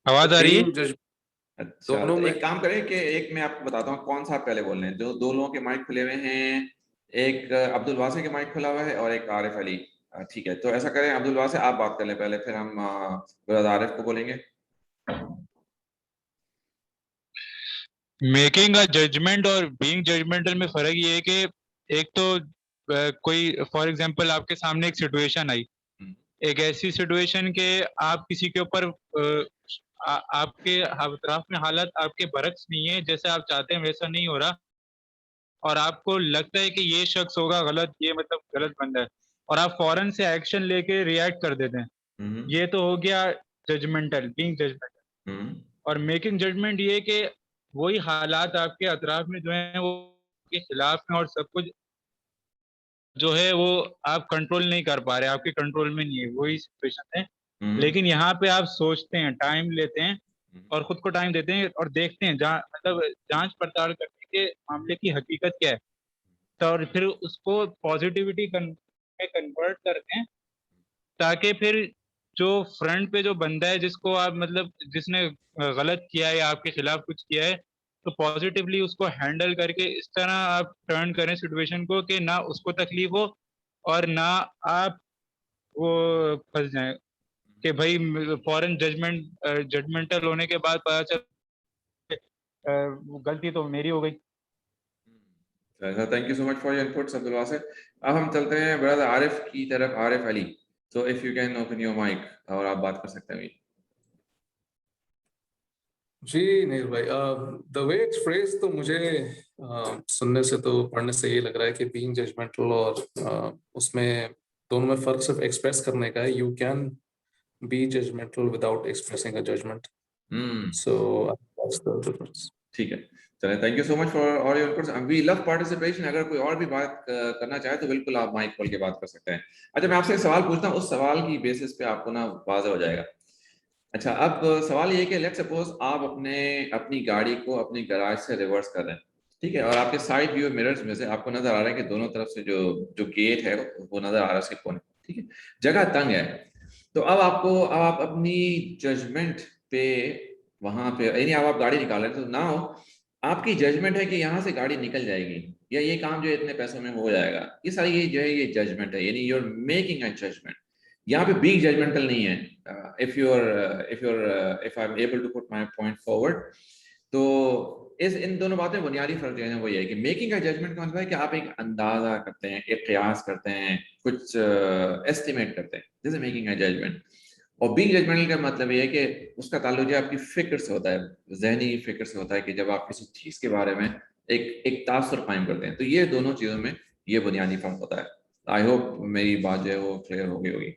Speaker 5: आवाज आ रही है?
Speaker 4: बीइंग जज
Speaker 1: अच्छा,
Speaker 4: दोनों
Speaker 1: तो
Speaker 4: में
Speaker 1: एक काम करें कि एक मैं आपको बताता हूँ कौन सा आप पहले बोल रहे हैं। जो दो लोगों के माइक खुले हुए हैं, एक अब्दुल वासे के माइक खुला हुआ है और एक आरिफ अली। ठीक है, तो ऐसा करें, अब्दुल वासे आप बात कर लें पहले, फिर हम ब्रदर आरिफ को बोलेंगे।
Speaker 5: मेकिंग अ जजमेंट और बीइंग जजमेंटल में फर्क ये है कि एक तो कोई फॉर एग्जांपल आपके सामने एक सिचुएशन आई, एक ऐसी सिचुएशन के आप किसी के ऊपर आपके अतराफ में हालत आपके बरक्स नहीं है, जैसे आप चाहते हैं वैसा नहीं हो रहा, और आपको लगता है कि ये शख्स होगा गलत, ये मतलब गलत बंदा है, और आप फौरन से एक्शन लेके रिएक्ट कर देते हैं। ये तो हो गया जजमेंटल, बीइंग जजमेंटल। और मेकिंग जजमेंट ये कि वही हालात आपके अतराफ में जो है वो के खिलाफ में, और सब कुछ जो है वो आप कंट्रोल नहीं कर पा रहे, आपके कंट्रोल में नहीं है, वही सिचुएशन है। लेकिन यहाँ पे आप सोचते हैं, टाइम लेते हैं और खुद को टाइम देते हैं और देखते हैं, मतलब जांच पड़ताल करने के मामले की हकीकत क्या है, तो और फिर उसको पॉजिटिविटी में कन्वर्ट करते हैं, ताकि फिर जो फ्रंट पे जो बंदा है जिसको आप मतलब जिसने गलत किया है या आपके खिलाफ कुछ किया है, तो पॉजिटिवली उसको हैंडल करके इस तरह आप टर्न करें सिचुएशन को कि ना उसको तकलीफ हो और ना आप वो फंस जाए कि भाई फॉरेन जजमेंटल होने के बाद पता चल गलती तो मेरी हो गई।
Speaker 1: Thank you so much for your inputs Abdul Wasif. अब हम चलते हैं ब्रदर आरिफ की तरफ, Arif Ali. So if you can open your mic और आप बात कर सकते हैं।
Speaker 6: जी नील भाई, द वे इट्स फ्रेज तो मुझे सुनने से तो पढ़ने से ये लग रहा है कि बीइंग जजमेंटल और उसमें दोनों में फर्क सिर्फ एक्सप्रेस करने का है। You can be judgemental without expressing a judgement, so that's the difference.
Speaker 1: ठीक है, चलिए, thank you so much for all your inputs. We love participation. अगर कोई और भी बात करना चाहे तो बिल्कुल आप माइक खोल के बात कर सकते हैं। अच्छा, मैं आपसे एक सवाल पूछता हूँ, उस सवाल की बेसिस पे आपको ना वाज़ेह हो जाएगा। अच्छा, अब सवाल ये है कि लेट्स सपोज आप अपनी गाड़ी को अपनी गैराज से रिवर्स कर रहे हैं, ठीक है, और आपके साइड व्यू मिरर्स में से आपको नजर आ रहा है कि दोनों तरफ से जो गेट है वो नजर आ रहा है उसके कोने, ठीक है, जगह तंग है। तो अब आप अपनी जजमेंट पे वहां पे, यानी अब आप गाड़ी निकाल रहे हैं, तो ना हो आपकी जजमेंट है कि यहाँ से गाड़ी निकल जाएगी या ये काम जो है इतने पैसों में हो जाएगा, ये सारी ये जो है ये जजमेंट है, यानी you are making a judgement. यहाँ पे बीइंग जजमेंटल नहीं है। If I am able to put my point forward, तो इन दोनों बातों में बुनियादी फर्क जो है वो ये है कि मेकिंग का जजमेंट का मतलब है कि आप एक अंदाजा करते हैं, एक कयास करते हैं, कुछ एस्टिमेट करते हैं, जैसे मेकिंग अ जजमेंट। और बीइंग जजमेंटल का मतलब ये है कि उसका ताल्लुक जो है आपकी फिक्र से होता है, जहनी फिक्र से होता है, कि जब आप किसी चीज के बारे में एक तासुर कायम करते हैं। तो ये दोनों चीजों में ये बुनियादी फर्क होता है। आई होप मेरी बात जो है वो क्लियर हो गई होगी।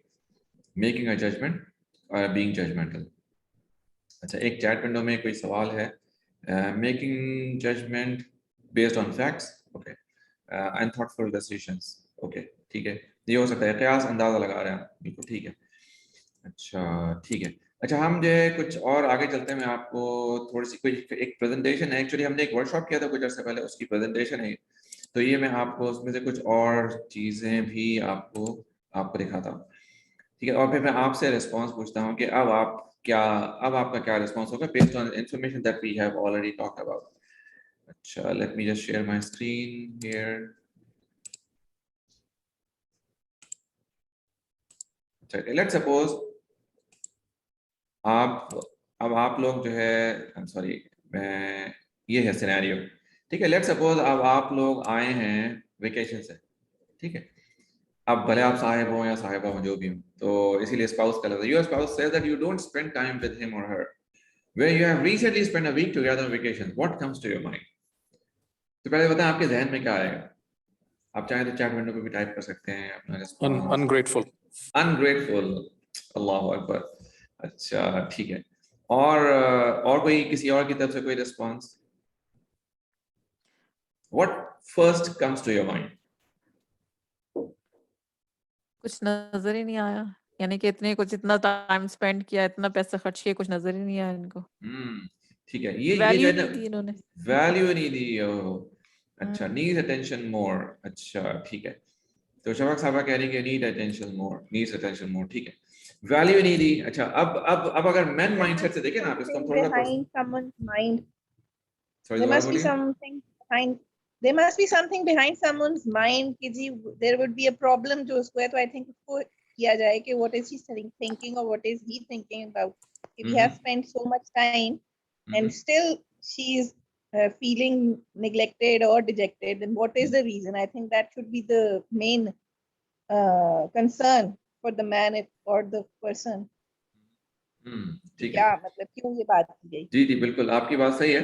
Speaker 1: मेकिंग अ जजमेंट और बीइंग जजमेंटल। अच्छा, एक चैट विंडो में कोई सवाल है, making judgement based on facts, okay, and thoughtful decisions, okay, ठीक है, ये हो सकता है, कयास अंदाजा लगा रहे हैं, बिल्कुल ठीक है। अच्छा, ठीक है। अच्छा, हम जो है कुछ और आगे चलते हैं। मैं आपको थोड़ी सी कोई एक प्रेजेंटेशन है, एक्चुअली हमने एक वर्कशॉप किया था कुछ अर्से पहले, उसकी प्रेजेंटेशन है, तो ये मैं आपको उसमें से कुछ और चीजें भी आपको दिखाता हूँ, ठीक है, और फिर मैं आपसे रिस्पांस पूछता हूँ कि अब आपका क्या रिस्पांस होगा based on information that we have already talked about. अच्छा, let me just share my screen here. अच्छा, लेट्स सपोज आप लोग जो है, आई एम सॉरी, मैं, ये है सिनेरियो, ठीक है, लेट्स सपोज अब आप लोग आए हैं वेकेशन से, ठीक है, अब भले आप साहिब हो या साहिबा हो, जो भी हो, तो इसीलिए स्पाउस का लफ्ज़ है। Your spouse says that you don't spend time with him और हर where you have recently spent a week together on vacation, what comes to your mind? तो पहले बताएं आपके जहन में क्या आएगा। आप चाहें तो चैट विंडो पे भी टाइप कर सकते हैं अपना रिस्पांस।
Speaker 6: अनग्रेटफुल।
Speaker 1: अनग्रेटफुल, अल्लाह अकबर। अच्छा, ठीक है, और कोई किसी और की तरफ से कोई response? What first comes to your mind?
Speaker 3: कुछ नजर ही नहीं आया, यानी कि इतना टाइम स्पेंड किया, इतना पैसा खर्च किया, कुछ नजर ही नहीं आया इनको।
Speaker 1: ठीक है, ये
Speaker 3: वैल्यू
Speaker 1: जो है
Speaker 3: नहीं दी इन्होंने।
Speaker 1: वैल्यू नहीं दी। अच्छा, नीड अटेंशन मोर। अच्छा, ठीक है, तो शफक साहबा कह रही है नीड अटेंशन मोर, नीड्स अटेंशन मोर, ठीक है, वैल्यू नहीं दी। अच्छा, अब अगर मेन माइंडसेट से देखें ना आप इसको, हम थोड़ा सा
Speaker 7: behind someone's mind.
Speaker 1: Sorry,
Speaker 7: There
Speaker 1: दोबारा
Speaker 7: must be
Speaker 1: बोलिए।
Speaker 7: something behind. There must be something behind someone's mind कि जी there would be a problem जो उसको है, तो I think उसको किया जाए कि what is he thinking or what is he thinking about. If he has spent so much time and still she is feeling neglected or dejected, then what is the reason? I think that should be the main concern for the man or the person.
Speaker 1: ठीक है,
Speaker 7: क्या मतलब क्यों ये बात की गई?
Speaker 1: जी जी बिल्कुल, आपकी बात सही है।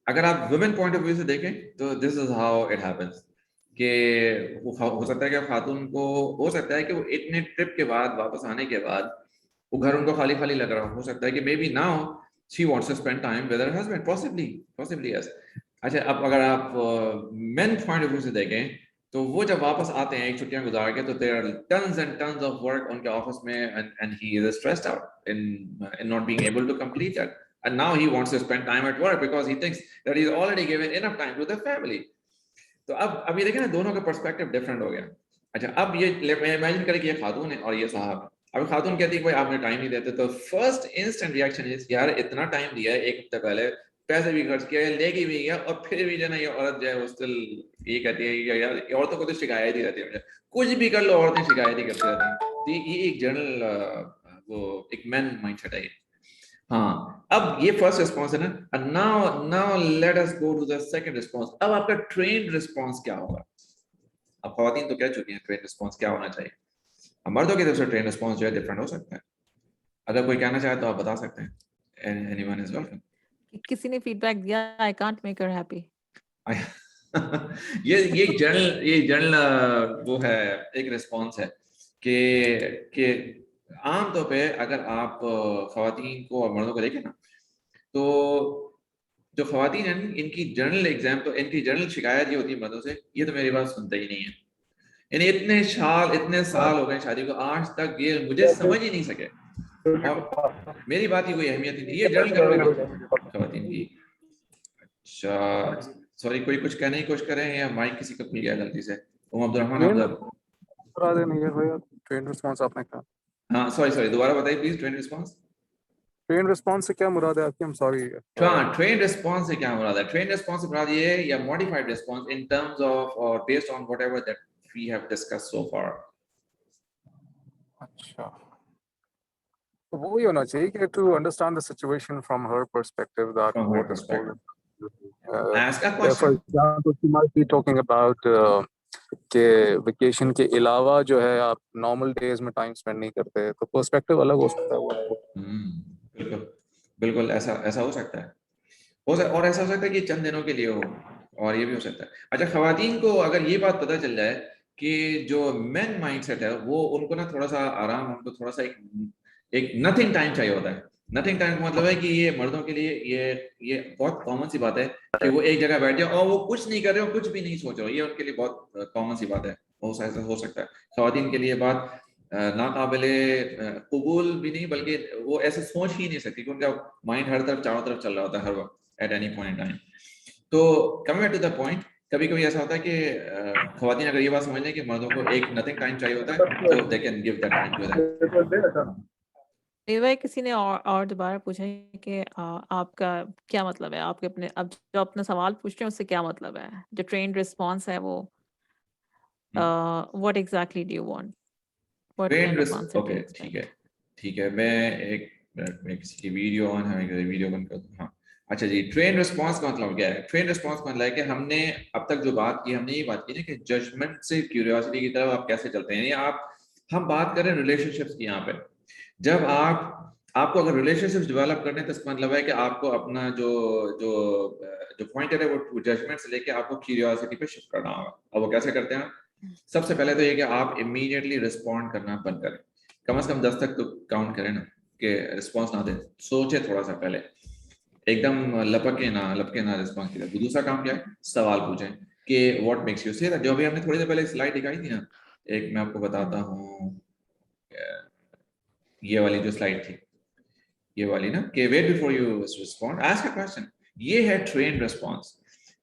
Speaker 1: अगर आप वुमेन पॉइंट ऑफ व्यू से देखें तो this is how it happens, कि हो सकता है कि खातून को, हो सकता है कि वो इतने ट्रिप के बाद वापस आने के बाद वो घर उनको खाली खाली लग रहा हो सकता है कि maybe now she wants to spend time with her husband, possibly yes. अच्छा, अब अगर आप मेन पॉइंट ऑफ व्यू से देखें तो वो जब वापस आते हैं एक छुट्टियां गुजार के, तो there are tons and tons of work उनके ऑफिस में, and he is stressed out in not being able to complete that, and now he wants to spend time at work because he thinks that he's already given enough time to the family. तो अब ये देखें ना, दोनों का perspective different हो गया। अच्छा, अब ये इमेजिन करें कि ये खातून है और ये साहब है। अब खातून कहती है भाई आपने टाइम नहीं देते, तो फर्स्ट इंस्टेंट रिएक्शन इज यार इतना टाइम दिया है, एक हफ्ते पहले पैसे भी खर्च किया, लेके भी गया, और फिर भी जो ना ये औरत जो है वो स्टिल ये कहती है कि यार औरतों को तो शिकायत ही रहती है, मुझे कुछ भी कर लो औरतें शिकायत ही करती रहती हैं। ये एक जनरल वो एक मैन माइंडसेट है। हाँ, अब ये फर्स्ट रिस्पॉन्स है ना। Now let us go to the second response. अब आपका ट्रेंड रिस्पॉन्स क्या होगा? अब खवातीन तो कह चुकी हैं ट्रेंड रिस्पॉन्स क्या होना चाहिए। अब मर्दों की तरफ से ट्रेंड रिस्पॉन्स जो है डिफरेंट हो सकता है। अगर कोई कहना चाहे तो आप बता सकते हैं। Anyone is welcome.
Speaker 3: किसी ने फीडबैक दिया, I can't make her happy.
Speaker 1: ये जनरल वो है, एक रिस्पॉन्स है कि आमतौर पे अगर आप खवातीन को और मर्दों को देखें ना, तो जो खवातीन हैं इनकी जनरल एग्जाम्पल, इनकी जनरल शिकायत ये होती है मर्दों से, ये तो मेरी बात सुनते ही नहीं है। यानी इतने साल हो गए शादी को, आज तक ये मुझे समझ ही नहीं सके और मेरी बात की कोई अहमियत ही नहीं। ये जनरल खवातीन की। अच्छा, सॉरी, कोई कुछ कहने की कोशिश कर रहे हैं या माइक किसी का खुल गया गलती से? अब्दुलरहमान आप
Speaker 4: नहीं है भैया, ट्रेंड रिस्पॉन्स आपने कहा।
Speaker 1: हाँ, सॉरी, दोबारा बताइए please. Trend response,
Speaker 4: trend response से क्या मुराद है आपकी? I'm sorry.
Speaker 1: हाँ, ट्रेंड रिस्पॉन्स से क्या मुराद है? ट्रेंड रिस्पॉन्स से मुराद ये है, या modified response in terms of और based on whatever that we have discussed so far.
Speaker 4: अच्छा, तो वो ही होना चाहिए कि to understand the situation from her perspective, that
Speaker 1: From her
Speaker 4: what is going
Speaker 1: perspective.
Speaker 4: on.
Speaker 1: Ask a
Speaker 4: For
Speaker 1: question.
Speaker 4: example, she might be talking about कि vacation के अलावा जो है आप नॉर्मल डेज में टाइम स्पेंड नहीं करते, तो पर्सपेक्टिव अलग हो सकता है वो।
Speaker 1: बिल्कुल बिल्कुल, ऐसा हो सकता है। और ऐसा हो सकता है कि चंद दिनों के लिए हो, और ये भी हो सकता है। अच्छा, खवातीन को अगर ये बात पता चल जाए कि जो मेन माइंडसेट है वो, उनको ना थोड़ा सा आराम, उनको थोड़ा सा एक नथिंग टाइम चाहिए होता है। नथिंग टाइम का मतलब है कि ये मर्दों के लिए ये बहुत कॉमन सी बात है कि वो एक जगह बैठ जाए और वो कुछ नहीं कर रहे हो, कुछ भी नहीं सोच रहे हो। ये उनके लिए बहुत कॉमन सी बात है। हो सकता है खवातीन के लिए बात नाकाबिले कबूल भी नहीं, बल्कि वो ऐसे सोच ही नहीं सकती, क्योंकि उनका माइंड हर तरफ चारों तरफ चल रहा होता है हर वक्त, at any point in time. तो कमिंग टू द पॉइंट, कभी कभी ऐसा होता है कि खवातीन अगर ये बात समझ लें कि मर्दों को एक नथिंग टाइम चाहिए होता है, तो they can give that time to them.
Speaker 3: भाई किसी ने और दोबारा पूछा है कि आपका क्या मतलब है, आपके अपने अब जो अपना सवाल पूछ रहे हैं उससे क्या मतलब है? जो ट्रेंड रिस्पॉन्स है वो what exactly do you want, what kind of answer do you expect?
Speaker 1: ठीक है, मैं एक मिनट में किसी की वीडियो ऑन है, वीडियो बंद कर दूं। हाँ, अच्छा जी, ट्रेन रिस्पॉन्स का मतलब क्या है? ट्रेन रिस्पॉन्स का मतलब है कि हमने अब तक जो बात की, हमने ये बात की ना कि जजमेंट से क्यूरियोसिटी की तरफ आप कैसे चलते हैं। यानी हम बात कर रहे हैं रिलेशनशिप्स की यहाँ पे। जब आपको अगर रिलेशनशिप्स डेवलप करने, तो इसका मतलब है कि आपको अपना जो जो जो पॉइंटर है वो जजमेंट से लेके आपको क्यूरियोसिटी पे शिफ्ट करना होगा। अब वो कैसे करते हैं? सबसे पहले तो ये कि आप इमीडिएटली रिस्पॉन्ड करना बंद करें। कम से कम 10 तक तो काउंट करें ना, कि रिस्पॉन्स ना दें, सोचे थोड़ा सा पहले, एकदम लपके ना रिस्पॉन्स की। तो दूसरा काम क्या है? सवाल पूछें कि what makes you say that. जो अभी हमने थोड़ी देर पहले स्लाइड दिखाई थी ना, एक मैं आपको बताता हूँ, ये वाली जो स्लाइड थी, ये वाली ना, कि wait before you respond, ask a question. ये है ट्रेन रिस्पॉन्स।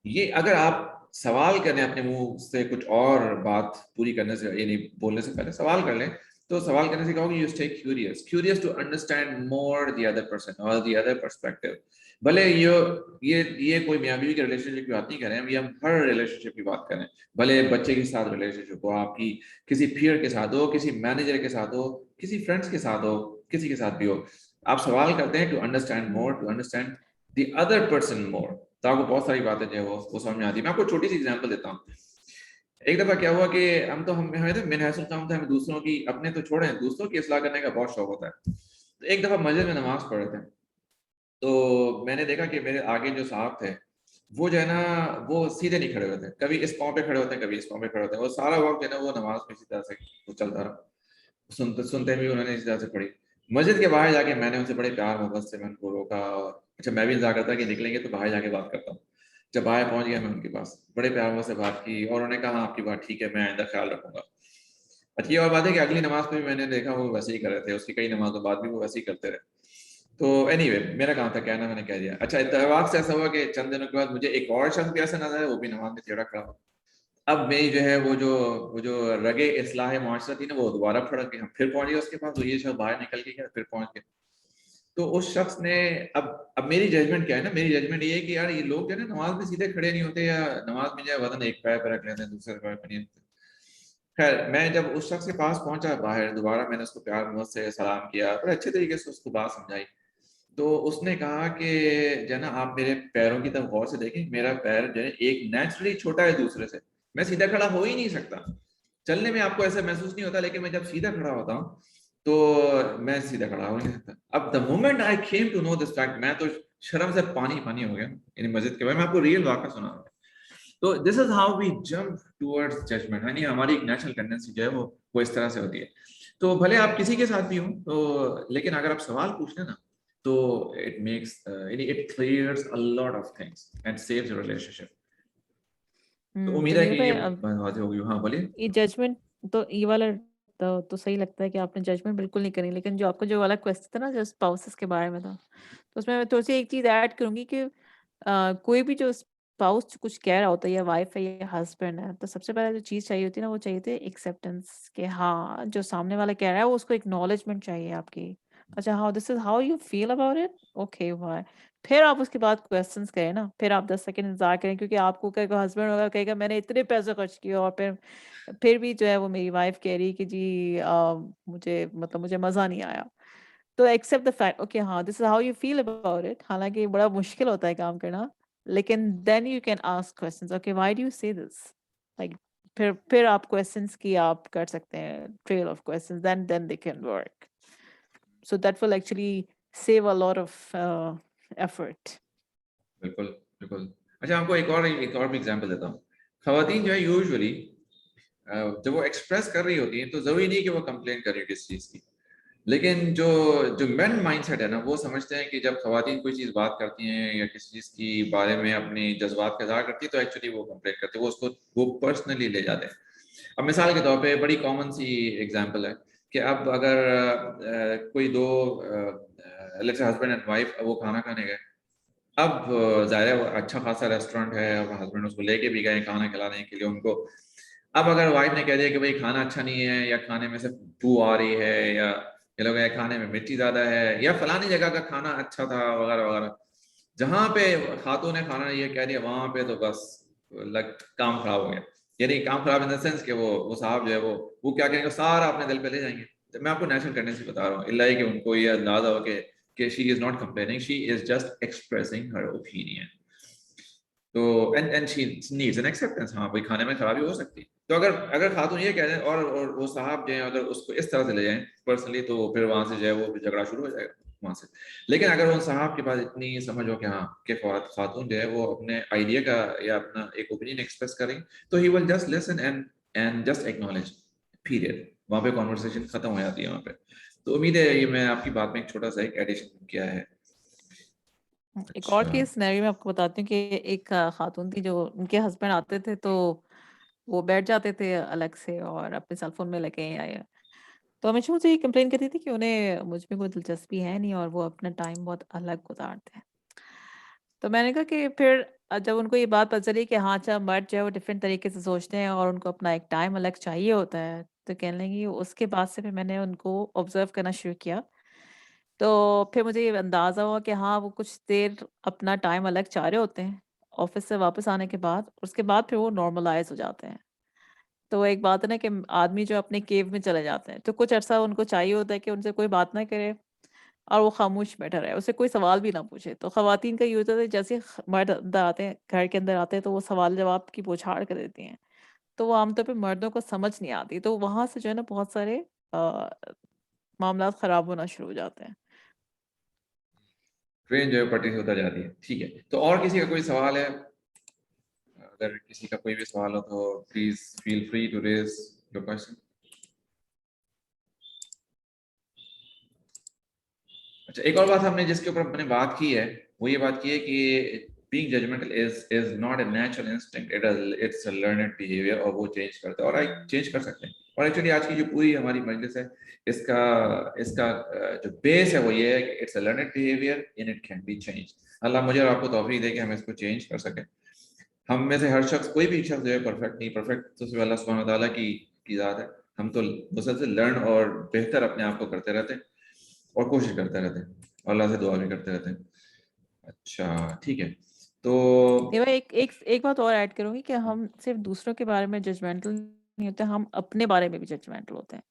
Speaker 1: ये अगर आप सवाल करें अपने मुंह से कुछ और बात पूरी करने से, यानी बोलने से पहले सवाल कर लें, तो सवाल करने से क्या होगा? You stay curious to understand more the other person और द अदर पर्सपेक्टिव। भले ये कोई मियां बीवी के रिलेशनशिप की बात नहीं कर रहे हैं, हम हर रिलेशनशिप की बात करें। भले बच्चे के साथ रिलेशनशिप हो, आपकी किसी पीयर के साथ हो, किसी मैनेजर के साथ हो, किसी फ्रेंड्स के साथ हो, किसी के साथ भी हो, आप सवाल करते हैं to understand more, to understand the other person more. तो आपको बहुत सारी बातें जो है वो समझ में आती है। मैं आपको छोटी सी एग्जांपल देता हूँ। एक दफा क्या हुआ कि हमें तो मिनहसुल काम था, हमें दूसरों की, अपने तो छोड़े, दूसरों की इस्लाह करने का बहुत शौक होता है। तो एक दफा मस्जिद में नमाज पढ़ रहे थे, तो मैंने देखा कि मेरे आगे जो साहब थे, वो जो है ना, वो सीधे नहीं खड़े होते, कभी इस पाँव पे खड़े होते हैं, कभी इस पाँव पे खड़े होते हैं। वो सारा वक्त जो है ना, वो नमाज में इसी तरह से वो चलता रहा, सुनते भी उन्होंने इसी तरह से पढ़ी। मस्जिद के बाहर जाके मैंने उनसे बड़े प्यार मोहब्बत से मैं उनको रोका, और अच्छा, मैं भी इंतजार करता कि निकलेंगे तो बाहर जाके बात करता हूँ। जब बाहर पहुंच गया मैं उनके पास, बड़े प्यार मोहब्बत से बात की, और उन्होंने कहा आपकी बात ठीक है, मैं आइंदा ख्याल रखूंगा। अच्छी और बात है कि अगली नमाज पे भी मैंने देखा वो वैसे ही कर रहे थे, उसकी कई नमाजों बाद भी वो वैसे ही करते रहे। तो एनीवे, मेरा काम था कहना, मैंने कह दिया। अच्छा, इत्तेफाक से ऐसा हुआ कि चंद दिनों के बाद मुझे एक और शख्स भी ऐसा नजर है, वो भी नमाज में टेढ़ा खड़ा हो। अब मेरी जो है वो जो रगे इस्लाह मुआशरा थी ना, वो दोबारा फड़क गई। हम फिर पहुंच गए उसके पास, तो ये शख्स बाहर निकल के गया, फिर पहुंच गए। तो उस शख्स ने, अब मेरी जजमेंट क्या है ना, मेरी जजमेंट ये है कि यार ये लोग जो है ना, नमाज में सीधे खड़े नहीं होते, या नमाज में जो है वजन एक पैर पर रख लेते हैं, दूसरे पैर पर नहीं रखते। खैर मैं जब उस शख्स के पास पहुंचा बाहर, दोबारा मैंने उसको प्यार मोहब्बत से सलाम किया, बड़े अच्छे तरीके से उसको बात समझाई। तो उसने कहा कि जो है ना, आप मेरे पैरों की तरफ गौर से देखें, मेरा पैर जो है एक नेचुरली छोटा है दूसरे से, मैं सीधा खड़ा हो ही नहीं सकता। चलने में आपको ऐसा महसूस नहीं होता, लेकिन मैं जब सीधा खड़ा होता हूँ तो मैं सीधा खड़ा हो नहीं सकता। अब the moment I came to know this fact, मैं तो शर्म से पानी पानी हो गया इन मस्जिद के बारे में। मैं आपको रियल वाक़या सुना रहा हूँ। तो this is how we jump towards judgement, यानी हमारी एक नेचुरल टेंडेंसी जो है वो इस तरह से होती है। तो भले आप किसी के साथ भी हो तो, लेकिन अगर आप सवाल पूछ लें ना, तो it makes it clears a lot of things and saves your relationship. तो
Speaker 3: तो
Speaker 1: उम्मीद है
Speaker 3: नीर
Speaker 1: कि
Speaker 3: भाई
Speaker 1: ये
Speaker 3: अब
Speaker 1: बात होगी। हाँ बोलिए।
Speaker 3: ये जजमेंट, तो ये वाला तो सही लगता है कि आपने जजमेंट बिल्कुल नहीं करी, लेकिन जो आपका जो वाला क्वेश्चन था ना जो स्पाउसेस के बारे में था, तो उसमें मैं थोड़ी सी एक चीज ऐड करूंगी कि कोई भी जो स्पाउस कुछ कह रहा होता है, या वाइफ है या हस्बैंड है, तो सबसे पहले जो चीज चाहिए होती है ना, वो चाहिए थी एक्सेप्टेंस, कि हाँ जो सामने वाला कह रहा है वो उसको एक्नॉलेजमेंट चाहिए आपकी। अच्छा, how this is how you feel about it, okay why. फिर आप उसके बाद क्वेश्चंस करें ना, फिर आप 10 सेकंड इंतजार करें, क्योंकि आपको कहेगा हस्बैंड होगा, कहेगा मैंने इतने पैसे खर्च किए और फिर भी जो है वो मेरी वाइफ कह रही है कि जी मुझे मतलब मुझे मजा नहीं आया। तो एक्सेप्ट द फैक्ट, ओके हाँ this is how you feel about it. हालांकि ये बड़ा मुश्किल होता है काम करना, लेकिन then you can ask questions, okay why do you say this, like फिर आप क्वेश्चंस की आप कर सकते हैं trail of questions, then they can work, so that will actually save a lot of effort.
Speaker 1: बिल्कुल बिल्कुल। अच्छा, आपको एक और भी एग्जांपल देता हूँ। खवातीन जो है यूजुअली जब वो एक्सप्रेस कर रही होती हैं, तो जरूरी नहीं कि वो कंप्लेन कर रही हो किसी चीज की, लेकिन जो जो मेन माइंडसेट है ना, वो समझते हैं कि जब खवातीन कोई चीज़ बात करती हैं या किसी चीज़ की बारे में अपने जज्बात का इज़हार करती है, तो एक्चुअली वो कंप्लेन करते हैं, वो उसको वो पर्सनली ले जाते हैं। अब मिसाल के तौर पे बड़ी कॉमन सी एग्जांपल है कि अब अगर कोई दो let's say husband and wife वो खाना खाने गए। अब ज़ाहिर है वो अच्छा खासा रेस्टोरेंट है, अब हस्बैंड उसको लेके भी गए खाना खिलाने के लिए उनको। अब अगर वाइफ ने कह दिया कि भाई खाना अच्छा नहीं है, या खाने में से बू आ रही है, या ये लोग खाने में मिर्ची ज्यादा है, या फलानी जगह का खाना अच्छा था वगैरह वगैरह, जहां पे खातून ने खाना ये कह दिया, वहां पे तो बस लग काम खराब हो गया। यानी काम खराब इन द सेंस कि वो साहब जो है वो क्या करेंगे, सारा अपने दिल पे ले जाएंगे। तो मैं आपको नेचुरल टेंडेंसी बता रहा हूँ, इल्ला कि उनको ये अंदाजा हो कि she is not complaining, she is just expressing her opinion. तो and she needs an acceptance. हाँ भाई खाने में खराबी हो सकती है। तो अगर अगर खातून ये कह दें और वो साहब जो है अगर उसको इस तरह से ले जाएं पर्सनली, तो फिर वहां से जो है वो झगड़ा शुरू हो जाएगा वहां से। लेकिन अगर उन साहब के पास इतनी समझ हो कि हाँ कि खातून जो है वो अपने आइडिया का या अपना एक ओपिनियन एक्सप्रेस करें, तो he will just listen and just acknowledge, period. वहां पे कॉन्वर्सेशन खत्म हो जाती है वहां पे। तो उम्मीद है ये मैं आपकी बात में एक छोटा सा एक एडिशन किया है।
Speaker 3: एक और
Speaker 1: अच्छा।
Speaker 3: केस सिनेरियो में आपको बताती हूँ कि एक खातून थी, जो उनके हस्बैंड आते थे तो वो बैठ जाते थे अलग से और अपने सेल फोन में लगे हैं, तो हमेशा मुझे ये कंप्लेन करती थी कि उन्हें मुझ में कोई दिलचस्पी है नहीं और वो अपना टाइम बहुत अलग गुजारते हैं। तो मैंने कहा कि फिर जब उनको ये बात पता चली कि हाँ अच्छा मर्द जो है वो डिफरेंट तरीके से सोचते हैं और उनको अपना एक टाइम अलग चाहिए होता है, तो कहने लगी, उसके बाद से फिर मैंने उनको ऑब्जर्व करना शुरू किया। तो फिर मुझे ये अंदाज़ा हुआ कि हाँ, वो कुछ देर अपना टाइम अलग चाह रहे होते हैं, ऑफ़िस से वापस आने के बाद, उसके बाद फिर वो नॉर्मलाइज़ हो जाते हैं। तो एक बात है ना कि आदमी जो अपने केव में चले जाते हैं, तो कुछ अरसा उनको चाहिए होता है कि उनसे कोई बात ना करे और वो खामोश बैठा रहे, उससे कोई सवाल भी ना पूछे। तो ख़वातीन का ये होता है, जैसे ही मर्द अंदर आते हैं, घर के अंदर आते हैं, तो वो सवाल-जवाब की बौछार कर देती हैं। तो वो आमतौर पे मर्दों को समझ नहीं आती, तो वहाँ से जो है ना बहुत सारे अ, मामलात ख़राब होना शुरू हो जाते हैं।
Speaker 1: ट्रेन जो है पटरी से उतर जाती है। ठीक है, तो और किसी का कोई सवाल है? अगर किसी का कोई भी सवाल हो तो please feel free to raise your question. अच्छा, एक और बात हमने जिसके ऊपर अपने बात की है, वो ये बात की है कि being judgmental is not a natural instinct, it's a learned behavior, और वो चेंज करते हैं और चेंज कर सकते हैं। और एक्चुअली आज की जो पूरी हमारी मजलिस है, इसका इसका जो बेस है वो ये है कि it's a learned behaviour and it can be change. Allah मुझे और आपको तौफीक दे कि हम इसको चेंज कर सकें। हम में से हर शख्स, कोई भी शख्स जो है परफेक्ट नहीं, परफेक्ट तो सिर्फ अल्लाह सुब्हानहू व तआला की ज़ात है। हम तो मुसलसल लर्न और बेहतर अपने आप को करते रहते हैं और कोशिश करते रहते हैं और अल्लाह से दुआ भी करते रहते हैं। अच्छा ठीक है, तो
Speaker 3: ये मैं एक एक एक बात और ऐड करूँगी कि हम सिर्फ़ दूसरों के बारे में जजमेंटल नहीं होते, हम अपने बारे में भी जजमेंटल होते हैं।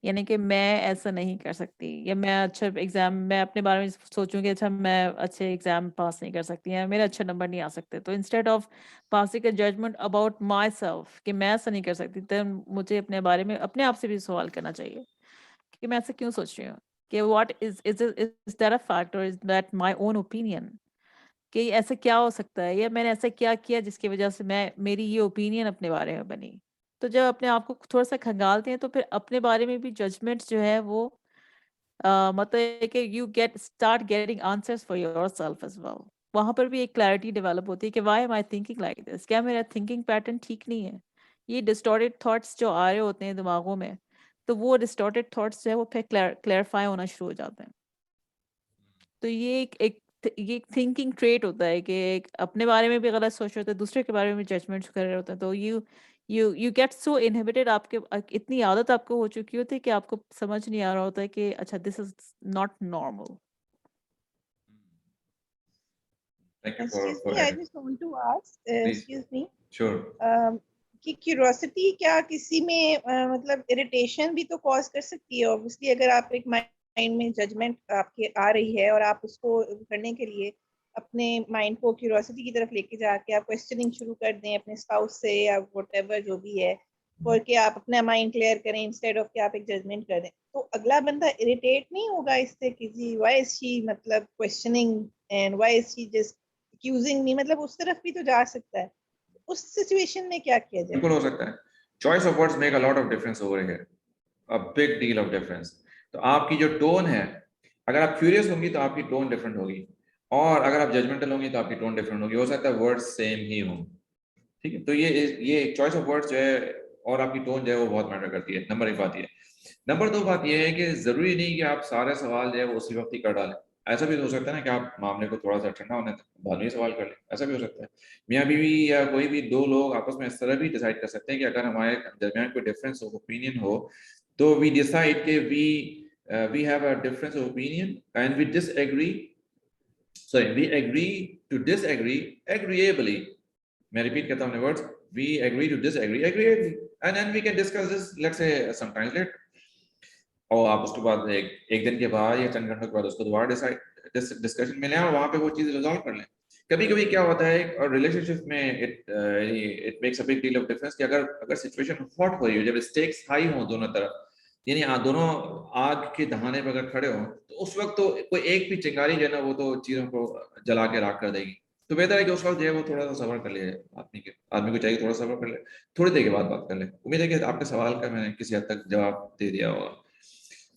Speaker 3: यानी कि मैं ऐसा नहीं कर सकती, या मैं अपने बारे में सोचूं कि अच्छा मैं अच्छे एग्जाम पास नहीं कर सकती, या मेरे अच्छे नंबर नहीं आ सकते, तो instead of passing a judgement about myself कि मैं ऐसा नहीं कर सकती, तो मुझे अपने बारे में अपने आप से भी सवाल करना चाहिए कि मैं ऐसा क्यों सोच रही हूँ, कि what is that a fact और is that my own opinion, कि ऐसा क्या हो सकता है, या मैंने ऐसा क्या किया जिसकी वजह से मेरी ये ओपिनियन अपने बारे में बनी। तो जब अपने आप को थोड़ा सा खंगालते हैं तो फिर अपने बारे में भी जजमेंट्स जो है वो मतलब है कि you start getting answers for yourself as well. वहां पर भी एक क्लैरिटी डेवलप होती है कि why am I thinking like this, क्या मेरा थिंकिंग पैटर्न ठीक नहीं है। ये डिस्टॉर्टेड थॉट्स जो आ रहे होते हैं दिमागों में, तो वो डिस्टॉर्टेड थॉट्स जो है वो फिर क्लैरिफाई होना शुरू हो जाते हैं। तो ये एक थिंकिंग ट्रेट होता है कि एक अपने बारे में भी गलत सोच रहे होते हैं, दूसरे के बारे में जजमेंट्स कर रहे होते हैं, तो यू गेट सो इनहिबिटेड, इतनी आदत आपको हो चुकी होती है कि आपको समझ नहीं आ रहा होता है कि अच्छा this is not normal.
Speaker 1: Thank you
Speaker 7: Excuse
Speaker 1: for
Speaker 7: me, I
Speaker 1: adding.
Speaker 7: just want to ask,
Speaker 1: Please.
Speaker 7: excuse me,
Speaker 1: Sure.
Speaker 7: कि क्यूरोसिटी क्या किसी में मतलब इरिटेशन भी तो कॉज कर सकती है। ऑब्वियसली अगर आप एक माइंड में जजमेंट आपके आ रही है और आप उसको करने के लिए अपने माइंड को क्यूरोसिटी की तरफ लेके जाके आप क्वेश्चनिंग शुरू कर दें अपने स्पाउस से या व्हाटएवर जो भी है, और कि आप अपना माइंड क्लियर करें इंस्टेड ऑफ कि आप एक जजमेंट कर दें, तो अगला बंदा इरिटेट नहीं होगा इससे कि जी व्हाई इज शी मतलब questioning and why is she just accusing me, मतलब उस तरफ भी तो जा सकता है। उस सिचुएशन में क्या किया जाए?
Speaker 1: बिल्कुल हो सकता है। Choice of words make a lot of difference over here, a big deal of difference. तो आपकी जो टोन है, अगर आप क्यूरियस होंगी तो आपकी टोन डिफरेंट होगी, और अगर आप जजमेंटल होंगी तो आपकी टोन डिफरेंट होगी। हो सकता है वर्ड्स सेम ही हों, ठीक है। तो ये चॉइस ऑफ वर्ड्स जो है और आपकी टोन जो है वो बहुत मैटर करती है। नंबर एक बात ये। नंबर दो बात ये है कि जरूरी नहीं कि आप सारे सवाल जो है वो उसी वक्त ही कर डालें। ऐसा भी हो सकता है ना कि आप मामले को थोड़ा सा ठंडा होने तक बाद में सवाल कर लें, ऐसा भी हो सकता है। मियाँ बीवी या कोई भी दो लोग आपस में इस तरह भी डिसाइड कर सकते हैं कि अगर हमारे दरमियान कोई डिफरेंस ऑफ ओपिनियन हो, तो वी डिसाइड कि we have a difference of opinion and we disagree, sorry we agree to disagree agreeably. मैं रिपीट करता हूँ words, we agree to disagree agreeably, and then we can discuss this, let's say sometime later, और आप उसके बाद एक दिन के बाद या चंद घंटों के बाद उसको दोबारा डिस्कशन में लें और वहाँ पे वो चीज़ रिजॉल्व कर लें। कभी कभी क्या होता है और रिलेशनशिप में it makes a big deal of difference कि अगर सिचुएशन हॉट हो रही हो, जब स्टेक्स हाई हो दोनों तरफ, यानी दोनों आग के दहाने पर अगर खड़े हो, तो उस वक्त तो कोई एक भी चिंगारी जो है ना वो तो चीज़ों को जला के राख कर देगी। तो बेहतर है कि उस वक्त जो है वो थोड़ा सा सब्र कर ले, आदमी को चाहिए थोड़ा सब्र कर ले, थोड़ी देर के बाद बात कर ले। उम्मीद है कि आपके सवाल का मैंने किसी हद तक जवाब दे दिया होगा।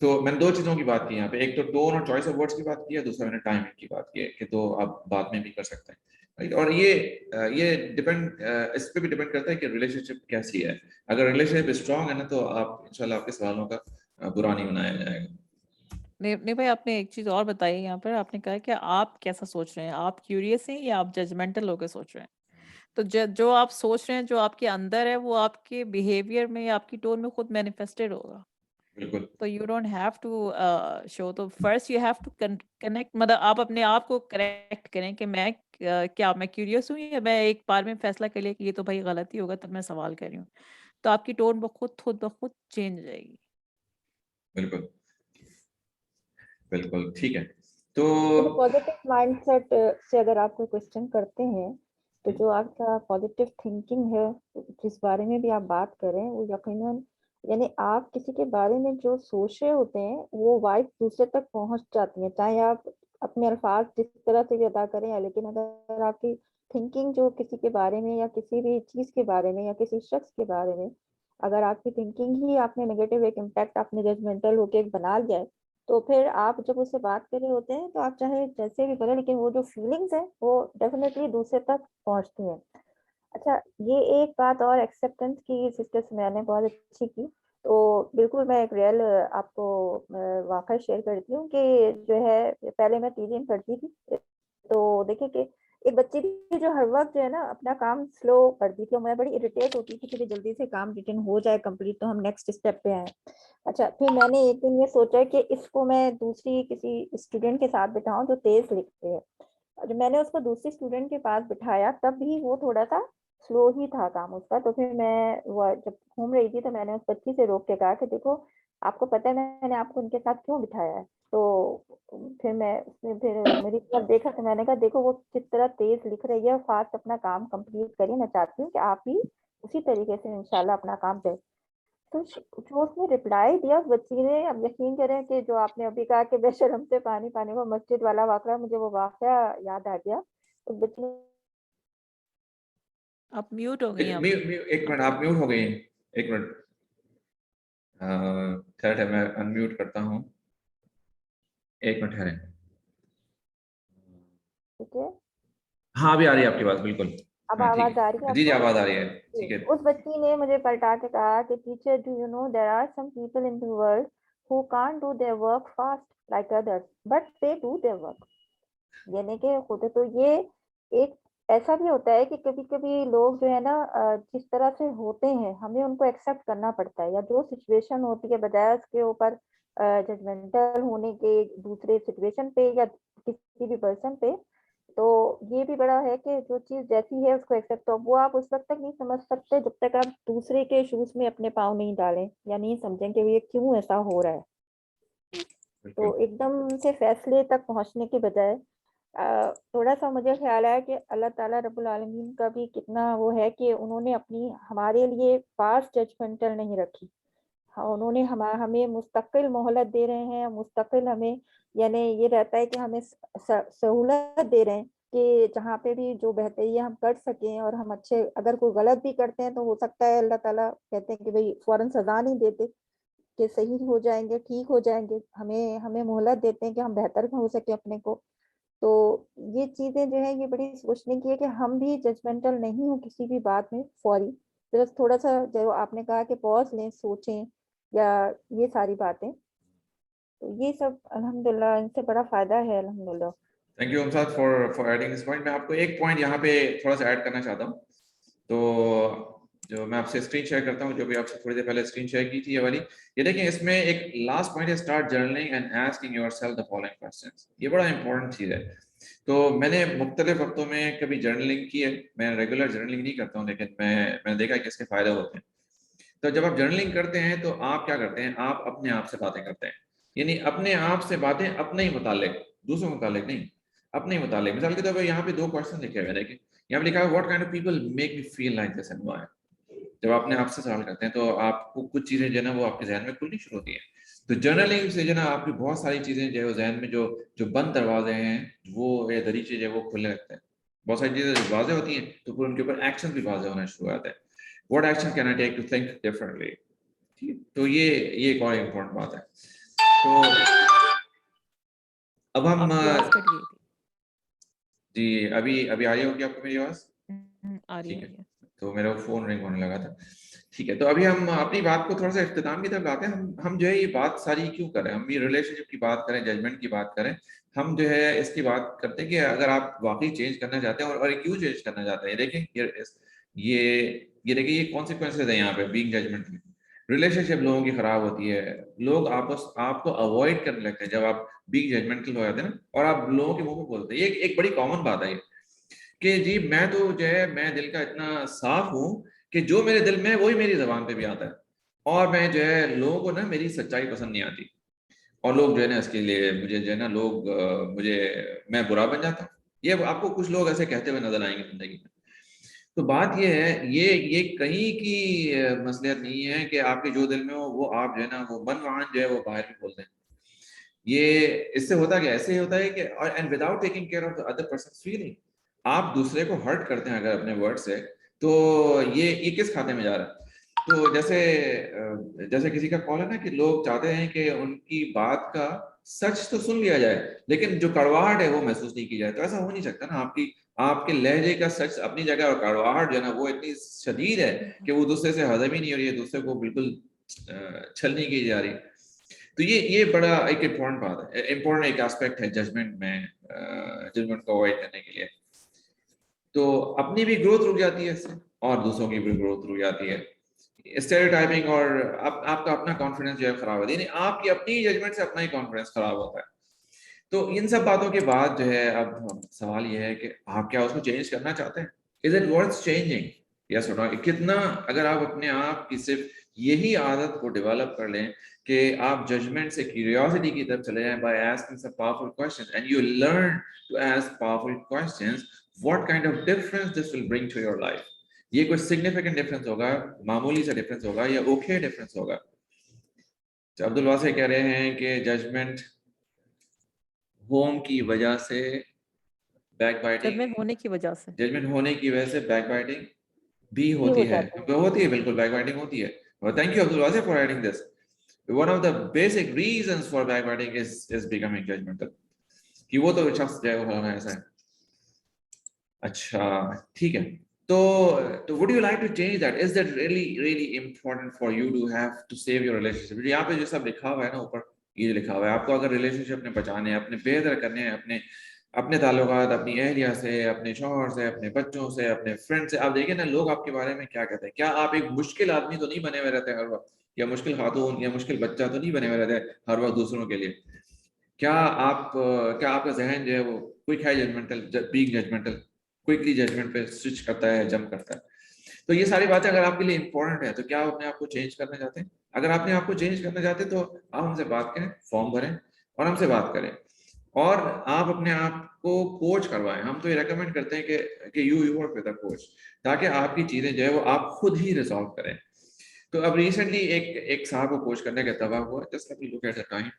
Speaker 1: तो मैंने दो चीजों की बात की यहाँ पे, एक तो टोन और चॉइस ऑफ वर्ड्स की बात की है, दूसरा मैंने टाइमिंग की बात की है कि तो आप बाद में भी कर सकते हैं, राइट। और ये डिपेंड इस पे भी डिपेंड करता है कि रिलेशनशिप कैसी है। अगर रिलेशनशिप स्ट्रांग है ना तो आप इंशाल्लाह आपके सवालों का बुरा नहीं बनाया जाएगा।
Speaker 3: नहीं भाई, आपने एक चीज और बताई यहाँ पर, आपने कहा कि आप कैसा सोच रहे हैं, आप क्यूरियस हैं या आप जजमेंटल होकर सोच रहे हैं। तो जो आप सोच रहे हैं, जो आपके अंदर है, वो आपके बिहेवियर में या आपकी टोन में खुद मैनिफेस्टेड होगा।
Speaker 1: बिल्कुल।
Speaker 3: तो you don't have to show, तो first you have to connect, मतलब आप अपने आप को करेक्ट करें कि क्या मैं क्यूरियस हूँ, या मैं एक बार में फैसला कर लिया कि ये तो भाई गलत ही होगा, तब मैं सवाल कर रही हूँ। तो आपकी टोन खुद ब खुद चेंज हो जाएगी।
Speaker 1: बिल्कुल बिल्कुल, ठीक है। तो
Speaker 2: पॉजिटिव माइंडसेट से अगर आप कोई क्वेश्चन करते हैं, तो जो आपका पॉजिटिव थिंकिंग है जिस बारे में भी आप बात करें, वो यकीनन यानी आप किसी के बारे में जो सोच रहे होते हैं वो वाइब दूसरे तक पहुंच जाती है, चाहे आप अपने अल्फाज जिस तरह से भी अदा करें, लेकिन अगर आपकी थिंकिंग जो किसी के बारे में या किसी भी चीज के बारे में या किसी शख्स के बारे में, अगर आपकी थिंकिंग ही आपने नेगेटिव एक इम्पैक्ट आपने जजमेंटल होके एक बना लिया है, तो फिर आप जब उससे बात कर रहे होते हैं तो आप चाहे जैसे भी करें, लेकिन वो जो फीलिंग्स है वो डेफिनेटली दूसरे तक पहुंचती हैं। अच्छा, ये एक बात और एक्सेप्टेंस की सिस्टर से मैंने बहुत अच्छी की, तो बिल्कुल मैं एक रियल आपको वाकई शेयर करती हूँ कि जो है पहले मैं टीचिंग करती थी, तो देखिए कि एक बच्ची थी जो हर वक्त जो है ना अपना काम स्लो करती थी, और मैं बड़ी इरिटेट होती थी कि जल्दी से काम रिटर्न हो जाए कंप्लीट तो हम नेक्स्ट स्टेप पे आए। अच्छा, फिर मैंने एक दिन ये सोचा कि इसको मैं दूसरी किसी स्टूडेंट के साथ बिठाऊं जो तेज लिखते हैं। जब मैंने उसको दूसरी स्टूडेंट के पास बिठाया तब भी वो थोड़ा सा स्लो ही था काम उसका। तो फिर मैं वो जब घूम रही थी तो मैंने उस बच्ची से रोक के कहा कि देखो आपको पता है मैंने आपको उनके साथ क्यों बिठाया है। तो फिर मैं उसने फिर मेरी तरफ देखा तो मैंने कहा देखो वो किस तरह तेज लिख रही है, फास्ट अपना काम कंप्लीट करिए, मैं चाहती हूँ कि आप भी उसी तरीके से इंशाल्लाह अपना काम करें। तो जो उसने रिप्लाई दिया उस बच्ची ने, अब यकीन करें कि जो आपने अभी कहा कि बेशर्म से पानी पानी, वो मस्जिद वाला वाकया मुझे वो वाकया याद आ गया। उस बच्ची ने
Speaker 3: आप म्यूट हो गई आप।
Speaker 1: एक मिनट, आप म्यूट हो गई हैं, एक मिनट। खैर है, मैं अनम्यूट करता हूँ, एक मिनट ठहरें।
Speaker 2: ठीक है,
Speaker 1: हाँ अभी आ रही है आपकी बात, बिल्कुल।
Speaker 2: अब
Speaker 1: हाँ ठीक
Speaker 2: आवाज आ रही है
Speaker 1: है, जी जी
Speaker 2: आपको?
Speaker 1: आवाज आ रही है, ठीक है।
Speaker 2: उस बच्ची ने मुझे पलटा के कहा कि teacher do you know there are some people in the world who can't do their work fast like others but they do their work. यानी कि खुद तो ये एक ऐसा भी होता है कि कभी कभी लोग जो है ना जिस तरह से होते हैं हमें उनको एक्सेप्ट करना पड़ता है, या जो सिचुएशन होती है बजाय उसके ऊपर जजमेंटल होने के दूसरे सिचुएशन पे या किसी भी पर्सन पे। तो ये भी बड़ा है कि जो चीज जैसी है उसको एक्सेप्ट, तो वो आप उस वक्त तक नहीं समझ सकते जब तक आप दूसरे के शूज में अपने पाँव नहीं डालें या नहीं समझें कि ये क्यों ऐसा हो रहा है। तो
Speaker 1: बिल्कुल
Speaker 2: एकदम से फैसले तक पहुंचने के बजाय थोड़ा सा मुझे ख्याल आया कि अल्लाह ताला रब्बुल आलमीन का भी कितना वो है कि उन्होंने अपनी हमारे लिए फास्ट जजमेंटल नहीं रखी। हाँ, उन्होंने हमें मुस्तकिल मोहलत दे रहे हैं, मुस्तकिल हमें यानी ये रहता है कि हमें सहूलत दे रहे हैं कि जहाँ पे भी जो बेहतरी है हम कर सकें, और हम अच्छे अगर कोई गलत भी करते हैं तो हो सकता है अल्लाह ताला कहते हैं कि भाई फौरन सजा नहीं देते कि सही हो जाएंगे, ठीक हो जाएंगे, हमें हमें मोहलत देते हैं कि हम बेहतर हो सके अपने को। तो ये चीजें जो है ये बड़ी सोचने की है कि हम भी जजमेंटल नहीं हो किसी भी बात में फौरी, बस थोड़ा सा जो आपने कहा कि पॉज लें, सोचें, या ये सारी बातें। तो ये सब अल्हम्दुलिल्लाह इनसे बड़ा फायदा है अल्हम्दुलिल्लाह।
Speaker 1: Thank you Amsad for adding this point. मैं आपको एक पॉइंट यहाँ पे थोड़ा सा ऐड करना चाहता हूँ। तो जो मैं आपसे स्क्रीन शेयर करता हूँ, जो भी आपसे थोड़ी देर पहले स्क्रीन शेयर की थी ये वाली, ये देखें, इसमें एक लास्ट पॉइंट है, start journaling and asking yourself the following questions. ये बड़ा इंपॉर्टेंट चीज है। तो मैंने मुख्तलिफ वक्तों में कभी जर्नलिंग की है, मैं रेगुलर जर्नलिंग नहीं करता हूँ, लेकिन मैंने देखा कि इसके फायदे होते हैं। तो जब आप जर्नलिंग करते हैं तो आप क्या करते हैं, आप अपने आप से बातें करते हैं, यानी अपने आप से बातें अपने ही मुतालिक, दूसरों के मुतालिक नहीं, अपने ही मुतालिक। मिसाल के तौर पर यहाँ पे 2 क्वेश्चन लिखे हुए हैं, देखिए यहाँ पे लिखा है what kind of people make me feel like this and why. जब आप अपने आप से सवाल करते हैं तो आपको कुछ चीजें जो है ना वो आपके जहन में खुलनी शुरू होती है। तो जर्नलिंग से जो है ना आपकी बहुत सारी चीजें जो है जहन में जो जो बंद दरवाजे हैं वो या दरीचे जो है वो खुलने लगते हैं। बहुत सारी चीजें जब वाजे होती हैं तो फिर उनके ऊपर एक्शन भी वाजे होना शुरू हो जाते हैं। What action can I take to think differently. ठीक, तो ये एक और इम्पोर्टेंट बात है। तो अब हम
Speaker 3: आपकी आवाज कट गई थी।
Speaker 1: जी अभी अभी आ रही होगी आपको मेरी आवाज?
Speaker 3: आ रही
Speaker 1: ठीक
Speaker 3: है।
Speaker 1: है, तो मेरा फोन रिंग होने लगा था। ठीक है, तो अभी हम अपनी बात को थोड़ा सा इख्तिताम की तरफ लाते हैं। हम जो है ये बात सारी क्यों करें, हम ये रिलेशनशिप की बात करें, जजमेंट की बात करें, हम जो है इसकी बात करते हैं कि अगर आप वाकई चेंज करना चाहते हैं और क्यों चेंज करना चाहते हैं। देखें ये देखिए ये कॉन्सिक्वेंसेज है यहाँ पे बीइंग जजमेंट में। रिलेशनशिप लोगों की खराब होती है, लोग आपको अवॉइड करने लगते हैं जब आप बीइंग जजमेंटल हो जाते हैं ना, और आप लोगों के मुंह पे बोलते हैं। ये एक बड़ी कॉमन बात है कि जी मैं तो जो है मैं दिल का इतना साफ हूँ कि जो मेरे दिल में है वही मेरी जबान पे भी आता है, और मैं जो है लोगों को ना मेरी सच्चाई पसंद नहीं आती, और लोग जो है ना इसके लिए मुझे जो है ना लोग मैं बुरा बन जाता हूँ। ये आपको कुछ लोग ऐसे कहते हुए नजर आएंगे जिंदगी में। तो बात ये है, ये कहीं की मसलियत नहीं है कि आपके जो दिल में हो वो आप जो है ना वो मनवान जो है वो बाहर भी बोल दें। ये इससे होता क्या, ऐसे ही होता है कि and without taking care of the other persons feeling, आप दूसरे को हर्ट करते हैं अगर अपने वर्ड से, तो ये किस खाते में जा रहा है। तो जैसे किसी का कॉल है ना कि लोग चाहते हैं कि उनकी बात का सच तो सुन लिया जाए लेकिन जो कड़वाहट है वो महसूस नहीं की जाए। तो ऐसा हो नहीं सकता ना, आपके लहजे का सच अपनी जगह और कड़वाहट जो है ना वो इतनी शदीद है कि वो दूसरे से हजम ही नहीं हो रही है, दूसरे को बिल्कुल छल नहीं की जा रही। तो ये बड़ा एक इम्पोर्टेंट बात है, इम्पोर्टेंट एक एस्पेक्ट है जजमेंट में, जजमेंट को अवॉइड करने के लिए। तो अपनी भी ग्रोथ रुक जाती है इससे और दूसरों की भी ग्रोथ रुक जाती है। स्टेरियोटाइपिंग और आपका अपना कॉन्फिडेंस जो है खराब होता है, यानी आपकी अपनी जजमेंट से अपना ही कॉन्फिडेंस खराब होता है। तो इन सब बातों के बाद जो है अब सवाल ये है कि आप क्या उसको चेंज करना चाहते हैं? Is it worth changing? Yes और नो? कितना अगर आप अपने आप की सिर्फ यही आदत को डेवलप कर लें कि आप जजमेंट से क्यूरियोसिटी की तरफ चले जाएं by asking some powerful questions and you learn to ask powerful questions, what kind of difference this will bring to your life. ये कोई सिग्निफिकेंट डिफरेंस होगा, मामूली सा डिफरेंस होगा या ओके डिफरेंस होगा? तो अब्दुल वासे कह रहे हैं कि जजमेंट होम की वजह से बैकबाइटिंग,
Speaker 3: जजमेंट होने की वजह से
Speaker 1: जजमेंट होने की वजह से बैकबाइटिंग भी
Speaker 2: ये
Speaker 1: होती
Speaker 2: हो
Speaker 1: है,
Speaker 2: जाता है।
Speaker 1: होती है, बिल्कुल बैकबाइटिंग होती है। और thank you Abdul Wase for adding this. One of the basic reasons for backbiting is becoming judgmental, कि वो तो शख्स जो है वो फलाना ऐसा है। अच्छा ठीक है, तो would you like to change that? Is that really important for you to have to save your relationship? यहाँ पे जो सब लिखा हुआ है ना ऊपर, ये लिखा हुआ है आपको अगर रिलेशनशिप अपने बचाने हैं, अपने बेहतर करने हैं, अपने अपने ताल्लुकात अपनी अहलिया से, अपने शौहर से, अपने बच्चों से, अपने फ्रेंड से, आप देखिए ना लोग आपके बारे में क्या कहते हैं। क्या आप एक मुश्किल आदमी तो नहीं बने हुए रहते हर वक्त, या मुश्किल खातून या मुश्किल बच्चा तो नहीं बने हुए रहते हर वक्त दूसरों के लिए? क्या आपका जहन जो है वो क्विक है judgemental, being judgemental, quickly judgement पे स्विच करता है, जंप करता है? तो ये सारी बातें अगर आपके लिए इंपॉर्टेंट है तो क्या आप अपने आप को चेंज करना चाहते हैं? अगर आपने आपको चेंज करना चाहते हैं तो आप हमसे बात करें, फॉर्म भरें और हमसे बात करें, और आप अपने आप को कोच करवाएं। हम तो ये रेकमेंड करते हैं कि you work with a coach, ताकि आपकी चीजें जो है वो आप खुद ही रिजॉल्व करें। तो अब रिसेंटली एक साहब को कोच करने का तवा हुआ, just let me look at the time,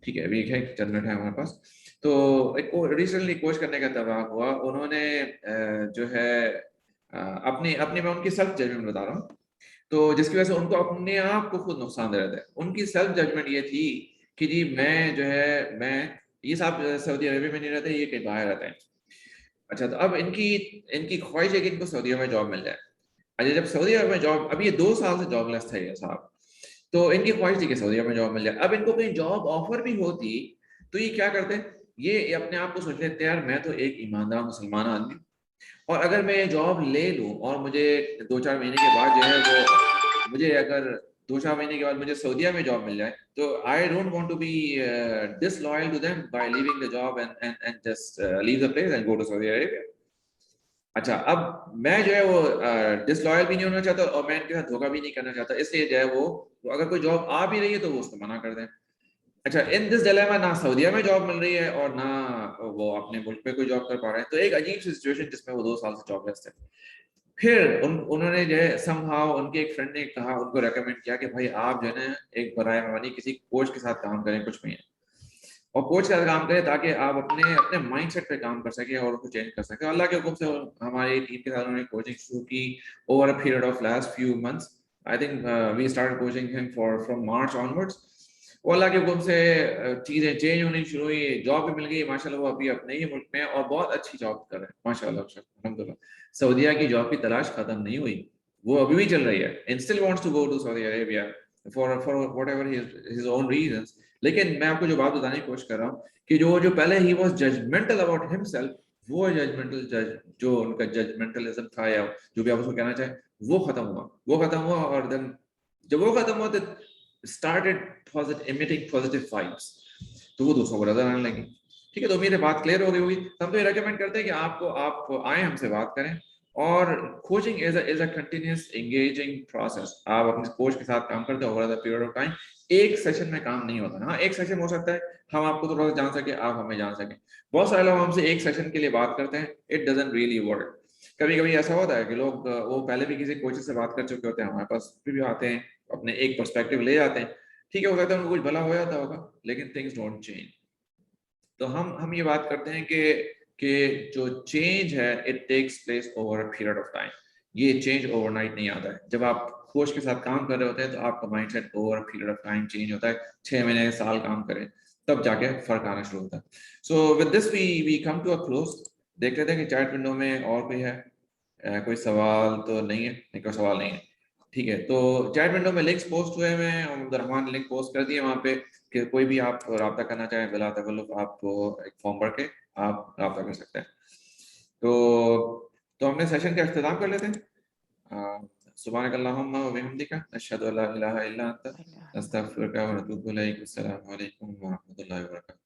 Speaker 1: ठीक है अभी है 10 मिनट है हमारे पास। तो एक रिसेंटली कोच करने का तवा हुआ, उन्होंने जो है अपने अपने मैं उनकी सेल्फ जजमेंट बता रहा हूँ, तो जिसकी वजह से उनको अपने आप को खुद नुकसान दे रहे थे। उनकी सेल्फ जजमेंट ये थी कि जी मैं जो है मैं, ये साहब सऊदी अरबिया में नहीं रहते, ये कहीं बाहर रहते हैं। अच्छा, तो अब इनकी इनकी ख्वाहिश है कि इनको सऊदी में जॉब मिल जाए। अच्छा, जब सऊदी अरब में जॉब, अब ये 2 साल से जॉबलेस थे ये साहब, तो इनकी ख्वाहिश थी कि सऊदी अरब में जॉब मिल जाए। अब इनको कहीं जॉब ऑफर भी होती तो ये क्या करते हैं, ये अपने आप को सोच लेते हैं यार मैं तो एक ईमानदार मुसलमान आदमी, और अगर मैं ये जॉब ले लूं और मुझे 2-4 महीने के बाद जो है वो, मुझे अगर 2-4 महीने के बाद मुझे सऊदीया में जॉब मिल जाए, तो I don't want to be disloyal to them by leaving the job and just leave the place and go to Saudi Arabia. अच्छा, अब मैं जो है वो डिसलॉयल भी नहीं होना चाहता और मैं इनके साथ धोखा भी नहीं करना चाहता, इसलिए जो है वो अगर कोई जॉब आ भी रही है तो वो उसको मना कर दें। अच्छा, इन दिस डिलेमा ना सऊदीया में जॉब मिल रही है और ना वो अपने मुल्क में कोई जॉब कर पा रहे हैं, तो एक अजीब सी सिचुएशन जिसमें वो 2 साल से जॉबलेस थे। फिर उन्होंने जो है समहाउ उनके एक फ्रेंड ने कहा, उनको रेकमेंड किया कि भाई आप जो है ना एक बराए मेहरबानी किसी कोच के साथ काम करें कुछ महीने, और कोच के साथ काम करें ताकि आप अपने अपने माइंडसेट पे काम कर सकें और उसको चेंज कर सकें। अल्लाह के हुक्म से हमारी टीम के साथ उन्होंने कोचिंग शुरू की over a period of last few months. I think we started coaching him from March onwards. वो अल्लाह के हुक्म से चीजें चेंज होनी शुरू हुई, जॉब भी मिल गई माशाल्लाह, वो अभी अपने ही मुल्क में और बहुत अच्छी जॉब कर रहे हैं माशाल्लाह अल्हम्दुलिल्लाह। सऊदीया की जॉब की तलाश खत्म नहीं हुई, वो अभी भी चल रही है, and still wants to go to Saudi Arabia for whatever his own reasons. लेकिन मैं आपको जो बात बताने की कोशिश कर रहा हूँ कि जो पहले ही वाज जजमेंटल अबाउट हिमसेल्फ, वो जजमेंटल जो उनका जजमेंटलिज्म था या जो भी आप उसको कहना चाहें, वो खत्म हुआ और देन जब वो खत्म हुआ तो started emitting positive vibes, तो वो दूसरों को नजर आने लगी। ठीक है, तो मेरी बात क्लियर हो गई होगी। हम तो ये रेकमेंड करते हैं कि आप आए हमसे बात करें, और coaching is a continuous engaging process. आप अपने कोच के साथ काम करते हो over the period of time, एक सेशन में काम नहीं होता। हाँ, एक सेशन हो सकता है हम आपको थोड़ा सा जान सके, आप हमें जान सकें। बहुत सारे लोग हमसे एक सेशन के लिए बात करते हैं, इट डजंट रियली वर्क। कभी कभी ऐसा होता है कि लोग वो पहले भी किसी कोच से बात कर चुके होते हैं, हमारे पास फिर भी आते हैं, अपने एक पर्सपेक्टिव ले जाते हैं। ठीक है, हो सकता है उनको कुछ भला हो जाता होगा, लेकिन थिंग्स डोंट चेंज। तो हम ये बात करते हैं कि जो चेंज है it takes place over a period of time. ये चेंज ओवरनाइट नहीं आता है। जब आप कोच के साथ काम कर रहे होते हैं तो आपका mindset over a period of time change होता है। 6 महीने साल काम करें तब जाके फर्क आना शुरू होता है। So with this we come to a close. देख लेते हैं कि चैट विंडो में और कोई है, कोई सवाल तो नहीं है? नहीं, कोई सवाल नहीं है। ठीक है, तो चैट विंडो में लिंक्स पोस्ट हुए हैं, अब्दुर्रहमान ने लिंक पोस्ट कर दिए वहाँ पे कि कोई भी आप राब्ता करना चाहें बिला तकल्लुफ आप एक फॉर्म भर के आप राब्ता कर सकते हैं। तो हमने सेशन का इख्तिताम कर लेते हैं। सुब्हानक अल्लाहुम्मा व बिहम्दिका अशहदु अल्ला इलाहा इल्ला अंता अस्तगफिरुका व अतूबु इलैक। अस्सलामु अलैकुम व रहमतुल्लाहि व बरकातुहू।